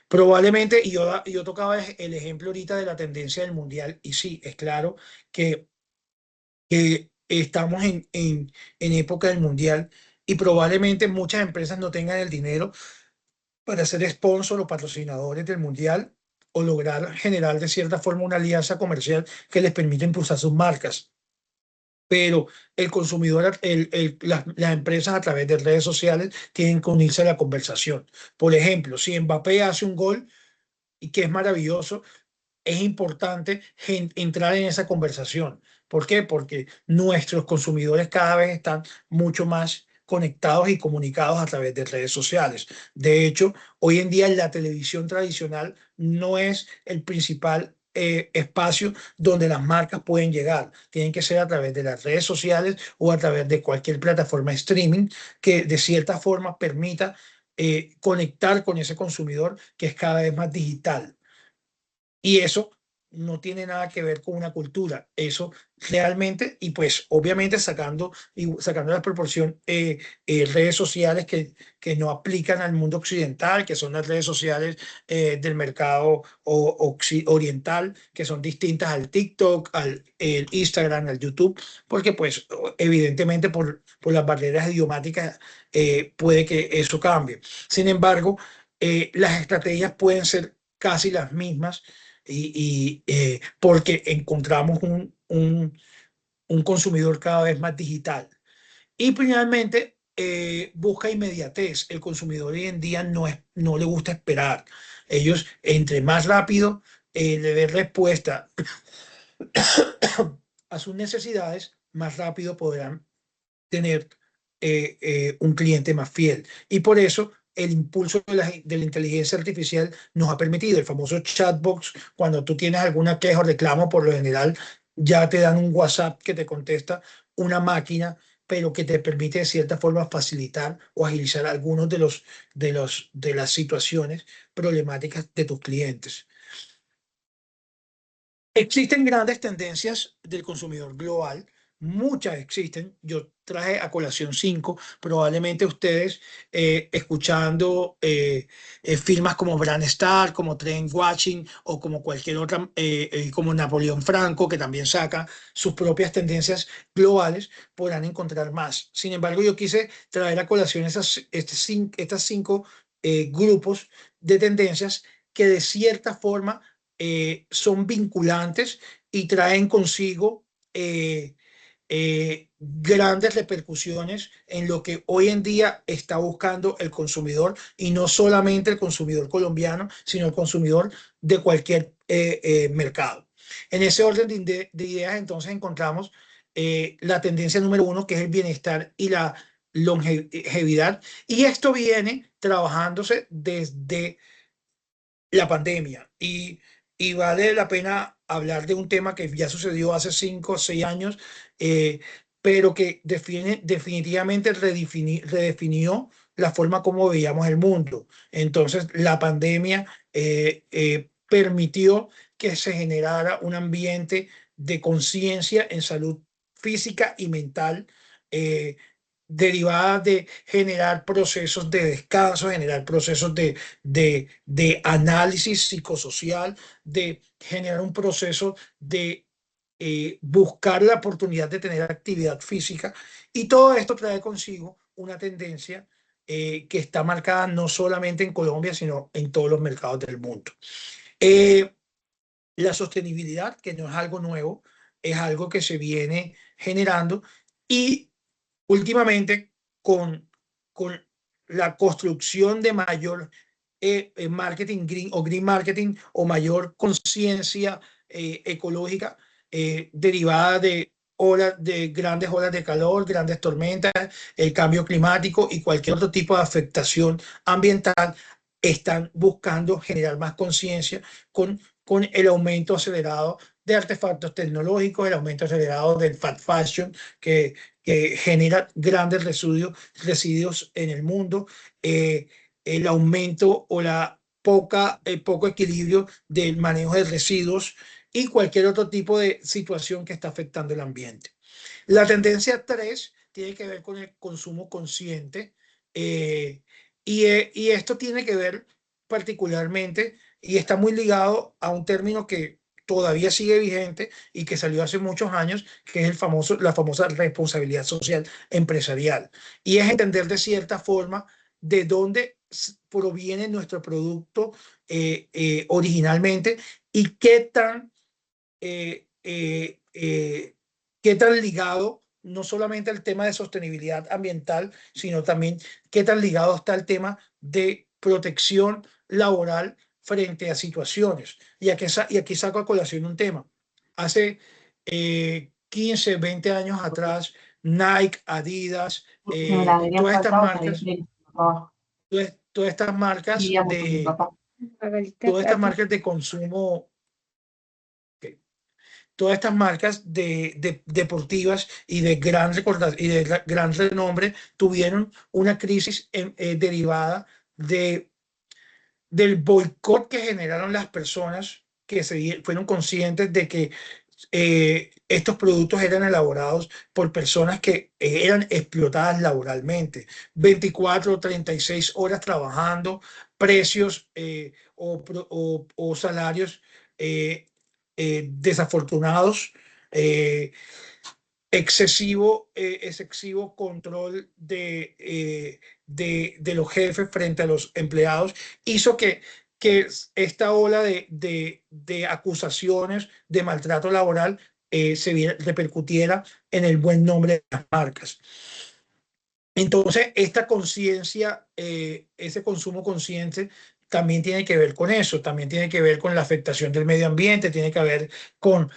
Probablemente, y yo tocaba el ejemplo ahorita de la tendencia del mundial, y sí, es claro que estamos en época del mundial, y probablemente muchas empresas no tengan el dinero para ser sponsor o patrocinadores del mundial, o lograr generar de cierta forma una alianza comercial que les permita impulsar sus marcas. Pero el consumidor, las empresas a través de redes sociales tienen que unirse a la conversación. Por ejemplo, si Mbappé hace un gol, y que es maravilloso, es importante entrar en esa conversación. ¿Por qué? Porque nuestros consumidores cada vez están mucho más conectados y comunicados a través de redes sociales. De hecho, hoy en día la televisión tradicional no es el principal espacio donde las marcas pueden llegar. Tienen que ser a través de las redes sociales o a través de cualquier plataforma de streaming que de cierta forma permita conectar con ese consumidor que es cada vez más digital. Y eso no tiene nada que ver con una cultura. Eso realmente, y pues obviamente sacando la proporción redes sociales que no aplican al mundo occidental, que son las redes sociales del mercado oriental, que son distintas al TikTok, al el Instagram, al YouTube, porque pues evidentemente por las barreras idiomáticas puede que eso cambie. Sin embargo, las estrategias pueden ser casi las mismas, porque encontramos un consumidor cada vez más digital. Y finalmente, busca inmediatez. El consumidor hoy en día no le gusta esperar. Ellos, entre más rápido le den respuesta a sus necesidades, más rápido podrán tener un cliente más fiel. Y por eso el impulso de la inteligencia artificial nos ha permitido el famoso chatbox. Cuando tú tienes alguna queja o reclamo, por lo general ya te dan un WhatsApp que te contesta una máquina, pero que te permite de cierta forma facilitar o agilizar algunos de las situaciones problemáticas de tus clientes. Existen grandes tendencias del consumidor global, muchas existen. Yo traje a colación 5, probablemente ustedes escuchando firmas como Brand Star, como Trend Watching o como cualquier otra, como Napoleón Franco, que también saca sus propias tendencias globales, podrán encontrar más. Sin embargo, yo quise traer a colación estas cinco grupos de tendencias que de cierta forma son vinculantes y traen consigo grandes repercusiones en lo que hoy en día está buscando el consumidor, y no solamente el consumidor colombiano, sino el consumidor de cualquier mercado. En ese orden de ideas, entonces encontramos la tendencia número 1, que es el bienestar y la longevidad, y esto viene trabajándose desde la pandemia, y vale la pena hablar de un tema que ya sucedió hace 5 o 6 años, pero que definitivamente redefinió la forma como veíamos el mundo. Entonces, la pandemia permitió que se generara un ambiente de conciencia en salud física y mental, derivada de generar procesos de descanso, generar procesos de análisis psicosocial, de generar un proceso de buscar la oportunidad de tener actividad física. Y todo esto trae consigo una tendencia que está marcada no solamente en Colombia, sino en todos los mercados del mundo. La sostenibilidad, que no es algo nuevo, es algo que se viene generando, y últimamente con la construcción de mayor marketing green o green marketing, o mayor conciencia ecológica derivada de grandes olas de calor, grandes tormentas, el cambio climático y cualquier otro tipo de afectación ambiental, están buscando generar más conciencia con el aumento acelerado de artefactos tecnológicos, el aumento acelerado del fast fashion, que genera grandes residuos en el mundo, el aumento o el poco equilibrio del manejo de residuos y cualquier otro tipo de situación que está afectando el ambiente. La tendencia 3 tiene que ver con el consumo consciente, y esto tiene que ver particularmente, y está muy ligado a un término que todavía sigue vigente y que salió hace muchos años, que es la famosa responsabilidad social empresarial. Y es entender de cierta forma de dónde proviene nuestro producto originalmente, y qué tan ligado, no solamente al tema de sostenibilidad ambiental, sino también qué tan ligado está el tema de protección laboral frente a situaciones. Y aquí saco a colación un tema. Hace 15, 20 años atrás, Nike, Adidas, todas estas marcas, todas estas marcas de consumo, todas estas marcas deportivas y de gran renombre tuvieron una crisis derivada del boicot que generaron las personas que fueron conscientes de que estos productos eran elaborados por personas que eran explotadas laboralmente, 24 o 36 horas trabajando, precios o salarios desafortunados, excesivo control de los jefes frente a los empleados, hizo que esta ola de acusaciones de maltrato laboral repercutiera en el buen nombre de las marcas. Entonces, esta conciencia, ese consumo consciente, también tiene que ver con eso, también tiene que ver con la afectación del medio ambiente, tiene que ver con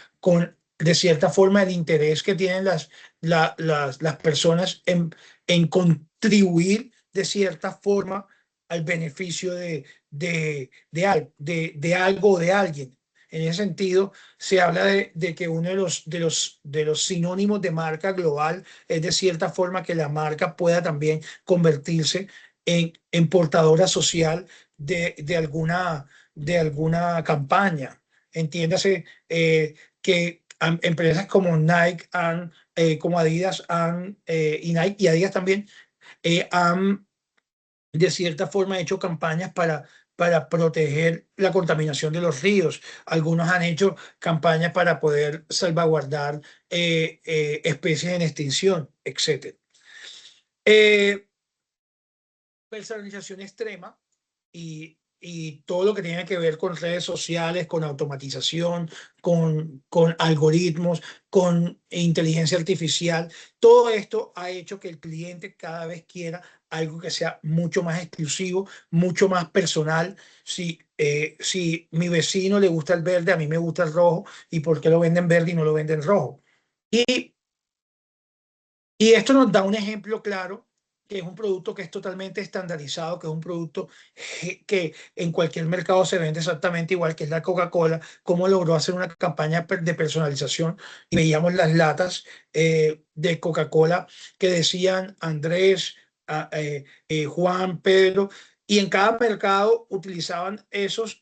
de cierta forma, el interés que tienen las personas en contribuir de cierta forma al beneficio de algo o de alguien. En ese sentido, se habla de que uno de los sinónimos de marca global es de cierta forma que la marca pueda también convertirse en portadora social de alguna campaña. Entiéndase que empresas como Nike como Adidas y Nike y Adidas también han de cierta forma hecho campañas para proteger la contaminación de los ríos. Algunos han hecho campañas para poder salvaguardar especies en extinción, etc. Personalización extrema y todo lo que tiene que ver con redes sociales, con automatización, con algoritmos, con inteligencia artificial. Todo esto ha hecho que el cliente cada vez quiera algo que sea mucho más exclusivo, mucho más personal. Si mi vecino le gusta el verde, a mí me gusta el rojo, ¿y por qué lo venden verde y no lo venden rojo? Y esto nos da un ejemplo claro, que es un producto que es totalmente estandarizado, que es un producto que en cualquier mercado se vende exactamente igual, que es la Coca-Cola, cómo logró hacer una campaña de personalización. Y veíamos las latas de Coca-Cola que decían Andrés, Juan, Pedro, y en cada mercado utilizaban esos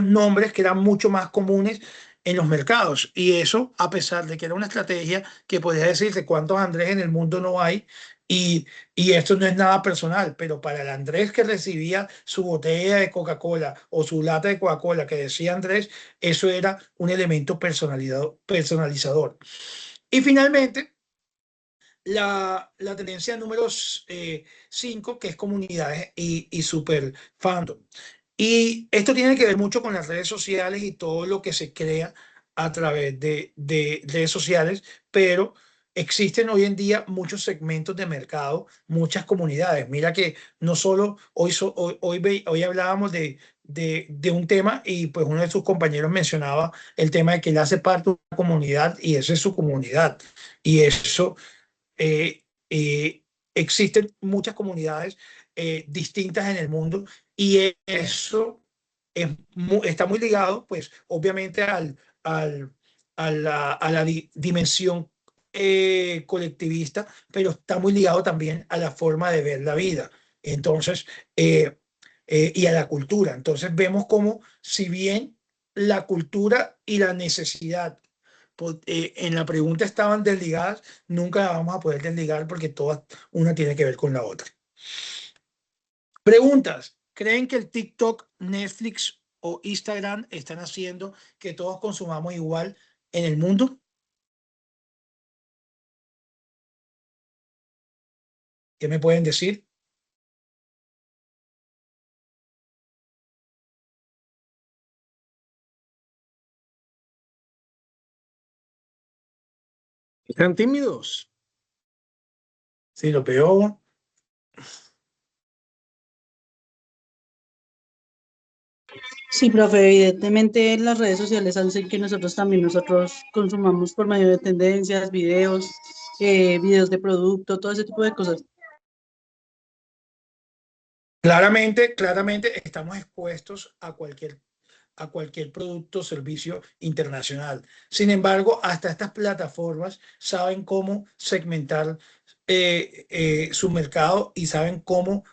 nombres que eran mucho más comunes en los mercados. Y eso, a pesar de que era una estrategia que podía decirte cuántos Andrés en el mundo no hay, y esto no es nada personal, pero para el Andrés que recibía su botella de Coca-Cola o su lata de Coca-Cola que decía Andrés, eso era un elemento personalizador. Y finalmente, la tendencia número 5, que es comunidades y super fandom. Y esto tiene que ver mucho con las redes sociales y todo lo que se crea a través de redes sociales, pero existen hoy en día muchos segmentos de mercado, muchas comunidades. Mira que no solo hoy hablábamos de un tema y pues uno de sus compañeros mencionaba el tema de que él hace parte de una comunidad y esa es su comunidad. Y eso eh, eh, existen muchas comunidades distintas en el mundo y eso está muy ligado, pues, obviamente a la dimensión colectivista, pero está muy ligado también a la forma de ver la vida. Entonces, y a la cultura. Entonces, vemos como si bien la cultura y la necesidad en la pregunta estaban desligadas, nunca la vamos a poder desligar porque todas, una tiene que ver con la otra. Preguntas. ¿Creen que el TikTok, Netflix o Instagram están haciendo que todos consumamos igual en el mundo? ¿Qué me pueden decir? ¿Están tímidos? Sí, lo veo. Sí, profe, evidentemente las redes sociales hacen que nosotros consumamos por medio de tendencias, videos, videos de producto, todo ese tipo de cosas. Claramente estamos expuestos a cualquier producto o servicio internacional. Sin embargo, hasta estas plataformas saben cómo segmentar su mercado y saben cómo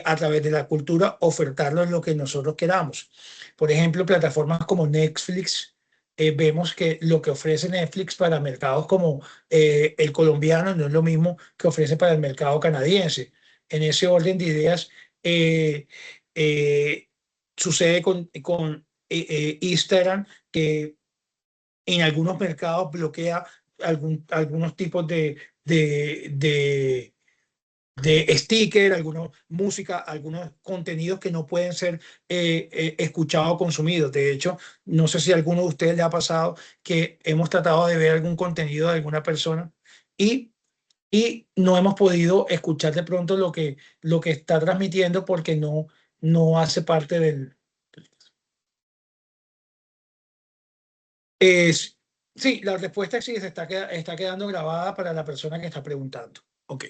a través de la cultura ofertarnos lo que nosotros queramos. Por ejemplo, plataformas como Netflix, vemos que lo que ofrece Netflix para mercados como el colombiano no es lo mismo que ofrece para el mercado canadiense. En ese orden de ideas, eh, eh, sucede con Instagram, que en algunos mercados bloquea algunos tipos de sticker, alguna música, algunos contenidos que no pueden ser escuchados o consumidos. De hecho, no sé si a alguno de ustedes le ha pasado que hemos tratado de ver algún contenido de alguna persona y y no hemos podido escuchar de pronto lo que está transmitiendo porque no hace parte del... Sí, la respuesta es sí, está quedando grabada para la persona que está preguntando. Ok.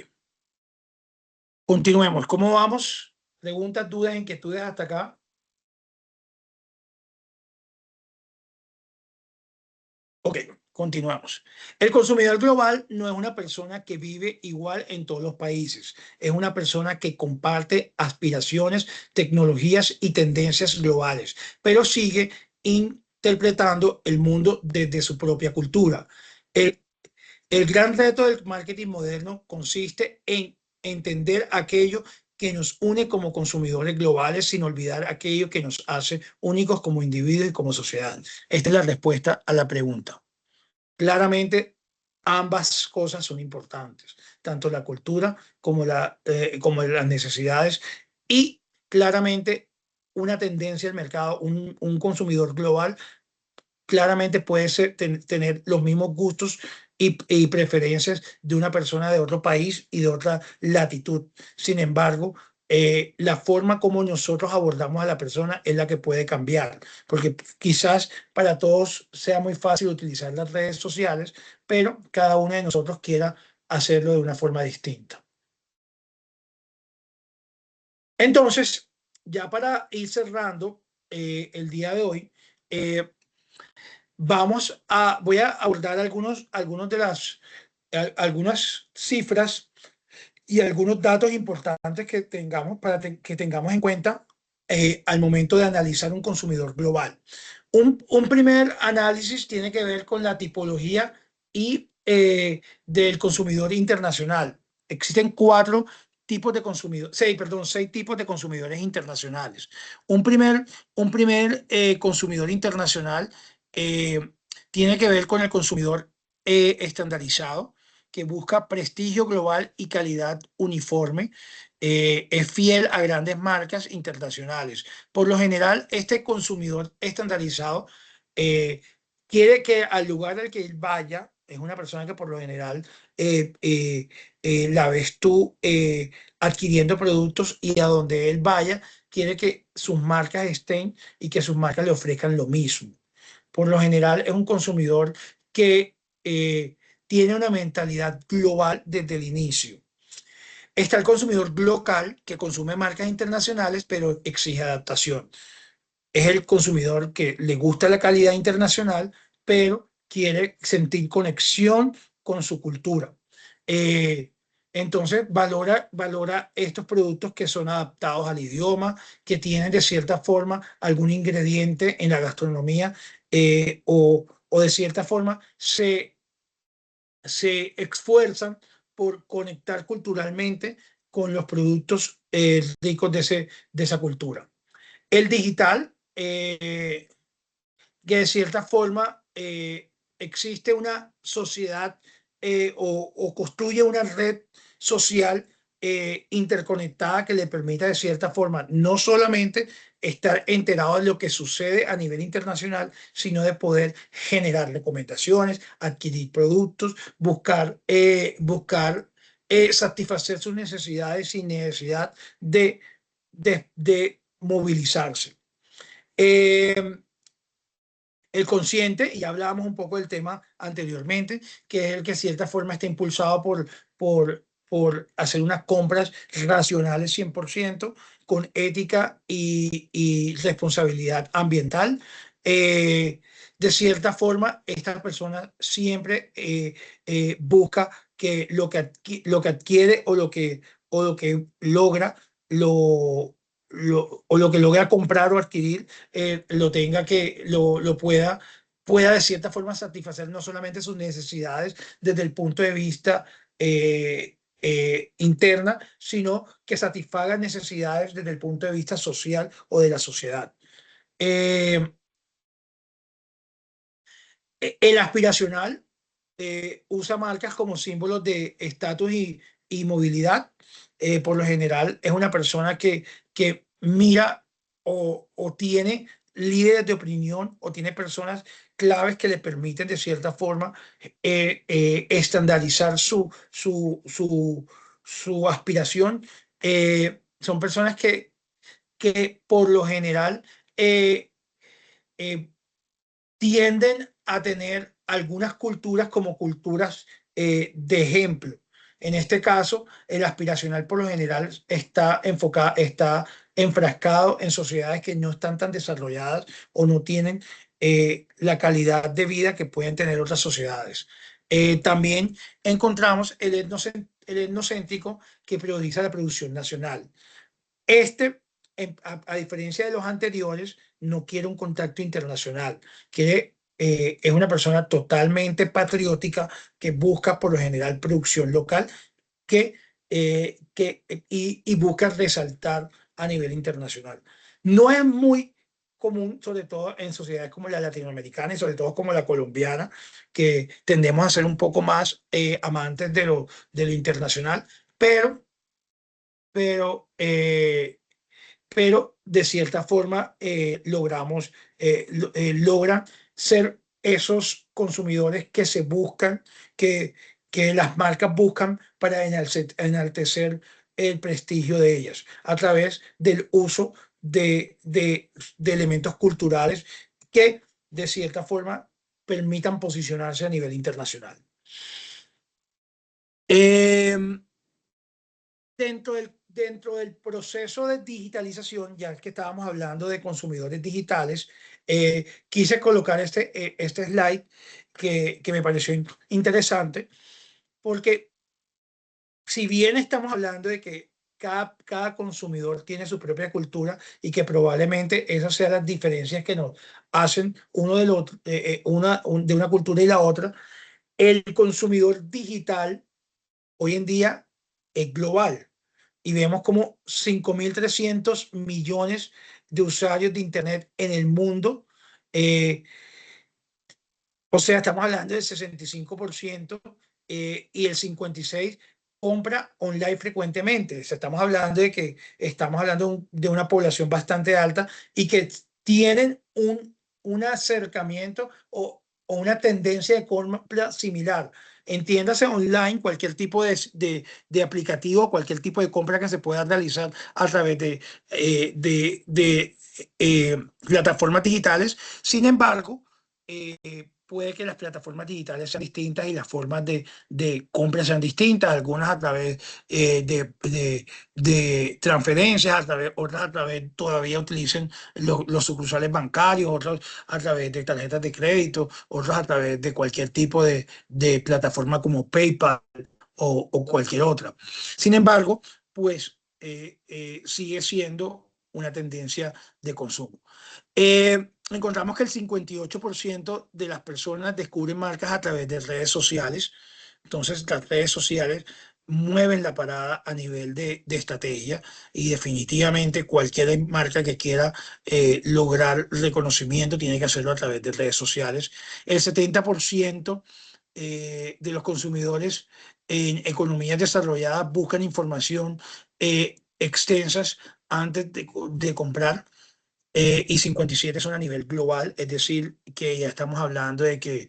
Continuemos. ¿Cómo vamos? Preguntas, dudas, inquietudes hasta acá. Ok, continuamos. El consumidor global no es una persona que vive igual en todos los países. Es una persona que comparte aspiraciones, tecnologías y tendencias globales, pero sigue interpretando el mundo desde su propia cultura. El, el gran reto del marketing moderno consiste en entender aquello que nos une como consumidores globales sin olvidar aquello que nos hace únicos como individuos y como sociedad. Esta es la respuesta a la pregunta. Claramente, ambas cosas son importantes, tanto la cultura como como las necesidades, y claramente una tendencia del mercado, un consumidor global claramente puede tener los mismos gustos y preferencias de una persona de otro país y de otra latitud. Sin embargo, la forma como nosotros abordamos a la persona es la que puede cambiar, porque quizás para todos sea muy fácil utilizar las redes sociales, pero cada uno de nosotros quiera hacerlo de una forma distinta. Entonces, ya para ir cerrando el día de hoy, voy a abordar algunas cifras y algunos datos importantes que tengamos que tengamos en cuenta al momento de analizar un consumidor global. Un primer análisis tiene que ver con la tipología del consumidor internacional. Existen seis tipos de consumidores internacionales. Un primer consumidor internacional eh, tiene que ver con el consumidor estandarizado, que busca prestigio global y calidad uniforme. Es fiel a grandes marcas internacionales. Por lo general, este consumidor estandarizado eh, quiere que al lugar al que él vaya, es una persona que por lo general la ves tú adquiriendo productos, y a donde él vaya, quiere que sus marcas estén y que sus marcas le ofrezcan lo mismo. Por lo general es un consumidor que tiene una mentalidad global desde el inicio. Está el consumidor local, que consume marcas internacionales pero exige adaptación. Es el consumidor que le gusta la calidad internacional pero quiere sentir conexión con su cultura. Entonces valora estos productos que son adaptados al idioma, que tienen de cierta forma algún ingrediente en la gastronomía, o de cierta forma se esfuerzan por conectar culturalmente con los productos ricos de esa cultura. El digital, que de cierta forma existe una sociedad o construye una red social interconectada que le permita de cierta forma no solamente estar enterado de lo que sucede a nivel internacional, sino de poder generar recomendaciones, adquirir productos, buscar satisfacer sus necesidades sin necesidad de movilizarse. El consciente, y hablábamos un poco del tema anteriormente, que es el que de cierta forma está impulsado por hacer unas compras racionales 100%, con ética y responsabilidad ambiental. De cierta forma, esta persona siempre busca que lo que adquiere o lo que logra o lo que logra comprar o adquirir, pueda de cierta forma satisfacer no solamente sus necesidades desde el punto de vista interna, sino que satisfaga necesidades desde el punto de vista social o de la sociedad. El aspiracional usa marcas como símbolos de estatus y movilidad. Por lo general es una persona que mira o tiene líderes de opinión o tiene personas claves que le permiten de cierta forma estandarizar su aspiración. Son personas que por lo general eh, eh, tienden a tener algunas culturas como culturas de ejemplo. En este caso, el aspiracional por lo general está enfocado, está enfrascado en sociedades que no están tan desarrolladas o no tienen la calidad de vida que pueden tener otras sociedades. También encontramos el etnocéntrico que prioriza la producción nacional. Este, a diferencia de los anteriores, no quiere un contacto internacional, es una persona totalmente patriótica que busca por lo general producción local y busca resaltar a nivel internacional. No es muy común, sobre todo en sociedades como la latinoamericana y sobre todo como la colombiana, que tendemos a ser un poco más amantes de lo internacional, pero, eh, pero de cierta forma logran ser esos consumidores que se buscan, que, que las marcas buscan para enaltecer el prestigio de ellas a través del uso de elementos culturales que de cierta forma permitan posicionarse a nivel internacional. Dentro del proceso de digitalización, ya que estábamos hablando de consumidores digitales, quise colocar este slide que me pareció interesante, porque si bien estamos hablando de que cada consumidor tiene su propia cultura y que probablemente esas sean las diferencias que nos hacen uno del otro, de una cultura y la otra, el consumidor digital hoy en día es global y vemos como 5.300 millones de usuarios de Internet en el mundo. O sea, estamos hablando del 65% y el 56% compra online frecuentemente. O sea, estamos hablando de que estamos hablando de una población bastante alta y que tienen un acercamiento o una tendencia de compra similar. Entiéndase online, cualquier tipo de aplicativo, cualquier tipo de compra que se pueda realizar a través de plataformas digitales. Sin embargo, puede que las plataformas digitales sean distintas y las formas de compra sean distintas, algunas a través de transferencias, otras a través todavía utilicen los sucursales bancarios, otros a través de tarjetas de crédito, otros a través de cualquier tipo de plataforma como PayPal o cualquier otra. Sin embargo, pues sigue siendo una tendencia de consumo. Encontramos que el 58% de las personas descubren marcas a través de redes sociales. Entonces, las redes sociales mueven la parada a nivel de estrategia y definitivamente cualquier marca que quiera lograr reconocimiento tiene que hacerlo a través de redes sociales. El 70% de los consumidores en economías desarrolladas buscan información extensas antes de comprar. Y 57 son a nivel global, es decir, que ya estamos hablando de que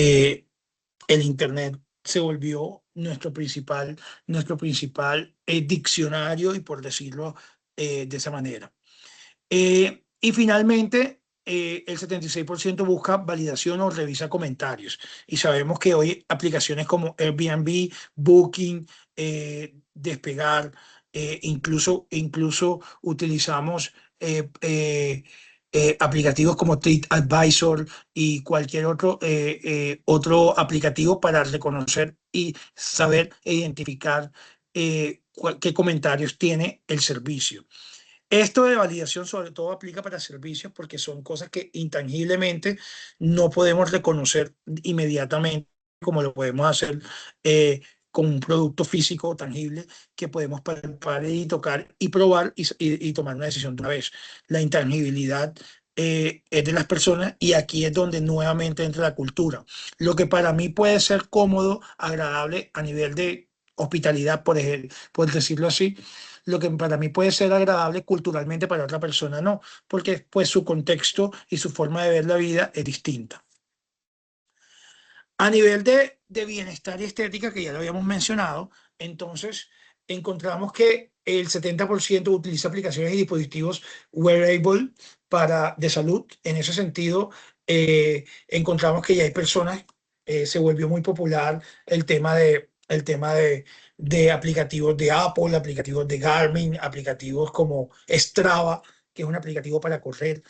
el Internet se volvió nuestro principal diccionario, y por decirlo de esa manera. Y finalmente, el 76% busca validación o revisa comentarios. Y sabemos que hoy aplicaciones como Airbnb, Booking, Despegar, incluso utilizamos aplicativos como TripAdvisor y cualquier otro aplicativo para reconocer y saber identificar qué comentarios tiene el servicio. Esto de validación sobre todo aplica para servicios porque son cosas que intangiblemente no podemos reconocer inmediatamente como lo podemos hacer con un producto físico tangible que podemos palpar y tocar y probar y tomar una decisión de una vez. La intangibilidad es de las personas y aquí es donde nuevamente entra la cultura. Lo que para mí puede ser cómodo, agradable a nivel de hospitalidad, por decirlo así, lo que para mí puede ser agradable culturalmente, para otra persona no, porque pues su contexto y su forma de ver la vida es distinta. A nivel de bienestar y estética, que ya lo habíamos mencionado, entonces encontramos que el 70% utiliza aplicaciones y dispositivos wearable de salud. En ese sentido, encontramos que ya hay personas, se volvió muy popular el tema de aplicativos de Apple, aplicativos de Garmin, aplicativos como Strava, que es un aplicativo para correr,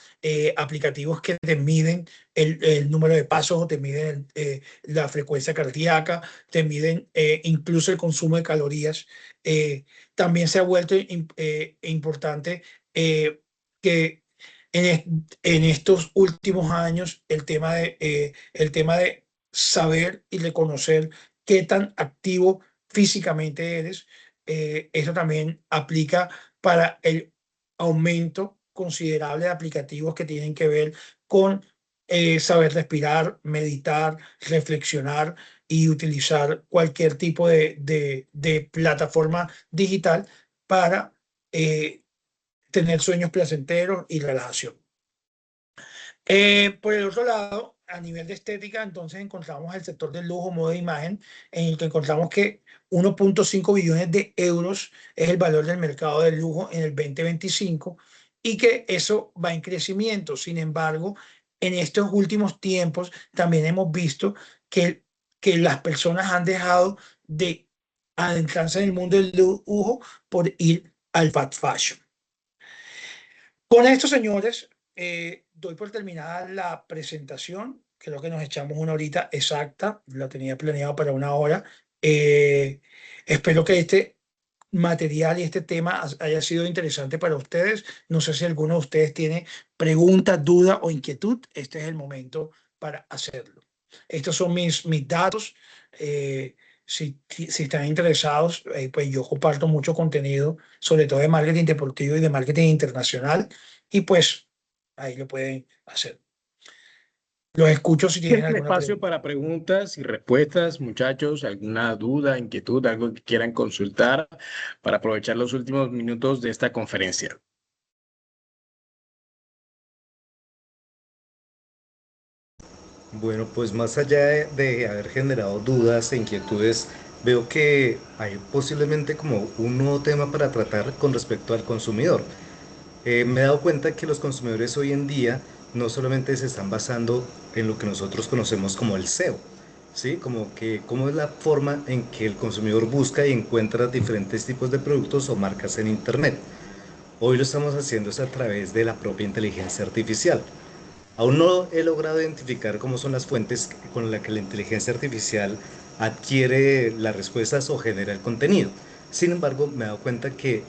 aplicativos que te miden el número de pasos, o te miden la frecuencia cardíaca, te miden incluso el consumo de calorías. También se ha vuelto importante que en estos últimos años el tema de saber y reconocer qué tan activo físicamente eres, eso también aplica para el aumento considerable de aplicativos que tienen que ver con saber respirar, meditar, reflexionar y utilizar cualquier tipo de plataforma digital para tener sueños placenteros y relajación. Por el otro lado, a nivel de estética, entonces encontramos el sector del lujo, moda e imagen, en el que encontramos que 1.5 billones de euros es el valor del mercado del lujo en el 2025 y que eso va en crecimiento. Sin embargo, en estos últimos tiempos también hemos visto que las personas han dejado de adentrarse en el mundo del lujo por ir al fast fashion. Con esto, señores, doy por terminada la presentación. Creo que nos echamos una horita exacta. La tenía planeado para una hora. Espero que este material y este tema haya sido interesante para ustedes. No sé si alguno de ustedes tiene preguntas, dudas o inquietud. Este es el momento para hacerlo. Estos son mis datos. Si están interesados, pues yo comparto mucho contenido, sobre todo de marketing deportivo y de marketing internacional, y pues ahí lo pueden hacer. Los escucho si tienen El alguna espacio pregunta. para preguntas y respuestas, muchachos, alguna duda, inquietud, algo que quieran consultar para aprovechar los últimos minutos de esta conferencia. Bueno, pues más allá de haber generado dudas e inquietudes, veo que hay posiblemente como un nuevo tema para tratar con respecto al consumidor. Me he dado cuenta que los consumidores hoy en día no solamente se están basando en lo que nosotros conocemos como el SEO, ¿sí? Como que cómo es la forma en que el consumidor busca y encuentra diferentes tipos de productos o marcas en Internet. Hoy lo estamos haciendo es a través de la propia inteligencia artificial. Aún no he logrado identificar cómo son las fuentes con las que la inteligencia artificial adquiere las respuestas o genera el contenido. Sin embargo, me he dado cuenta que,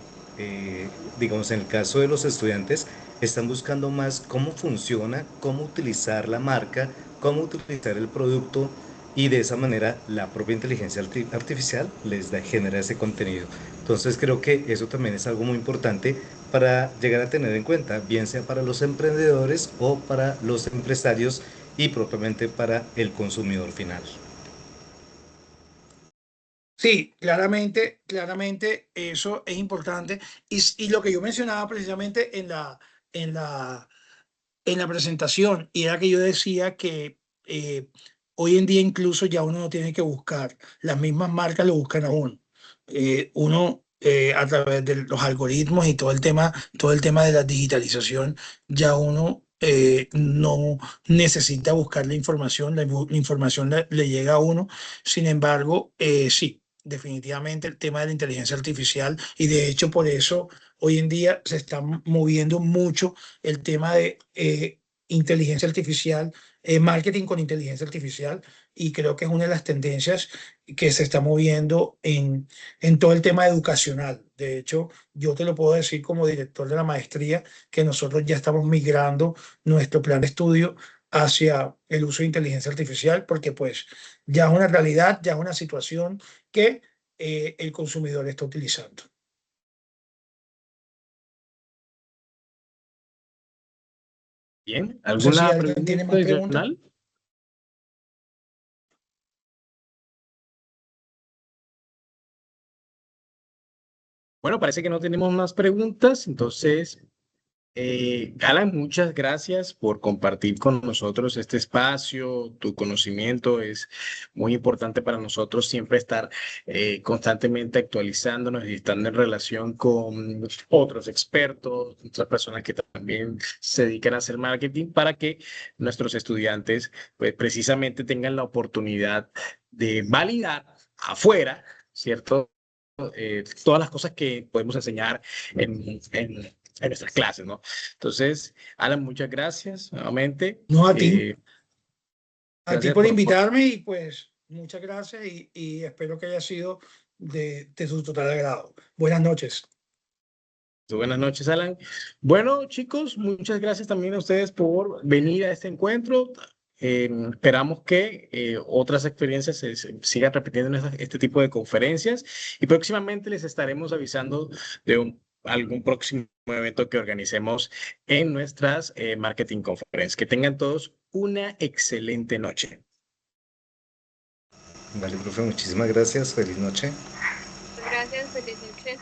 digamos, en el caso de los estudiantes, están buscando más cómo funciona, cómo utilizar la marca, cómo utilizar el producto, y de esa manera la propia inteligencia artificial genera ese contenido. Entonces creo que eso también es algo muy importante para llegar a tener en cuenta, bien sea para los emprendedores o para los empresarios y propiamente para el consumidor final. Sí, claramente eso es importante. Y lo que yo mencionaba precisamente en la, en la presentación, y era que yo decía que hoy en día incluso ya uno no tiene que buscar, las mismas marcas lo buscan a uno. A través de los algoritmos y todo el tema de la digitalización, ya uno no necesita buscar la información, la información le llega a uno. Sin embargo, sí, definitivamente el tema de la inteligencia artificial, y de hecho por eso hoy en día se está moviendo mucho el tema de inteligencia artificial, marketing con inteligencia artificial, y creo que es una de las tendencias que se está moviendo en todo el tema educacional. De hecho, yo te lo puedo decir como director de la maestría, que nosotros ya estamos migrando nuestro plan de estudio hacia el uso de inteligencia artificial, porque pues ya es una realidad, ya es una situación que el consumidor está utilizando. Bien, No sé si ¿alguna alguien tiene pregunta más preguntas. adicional? Bueno, parece que no tenemos más preguntas, entonces, Alan, muchas gracias por compartir con nosotros este espacio. Tu conocimiento es muy importante para nosotros, siempre estar constantemente actualizándonos y estando en relación con otros expertos, otras personas que también se dedican a hacer marketing para que nuestros estudiantes, pues, precisamente tengan la oportunidad de validar afuera, ¿cierto? Todas las cosas que podemos enseñar en nuestras clases, ¿no? Entonces, Alan, muchas gracias nuevamente. No, a ti Gracias por invitarme y pues muchas gracias y espero que haya sido de su total agrado. Buenas noches. Buenas noches, Alan. Bueno, chicos, muchas gracias también a ustedes por venir a este encuentro. Esperamos que otras experiencias se sigan repitiendo en este tipo de conferencias y próximamente les estaremos avisando de algún próximo evento que organicemos en nuestras marketing conferencias. Que tengan todos una excelente noche. Vale, profe, muchísimas gracias. Feliz noche. Gracias, feliz noche.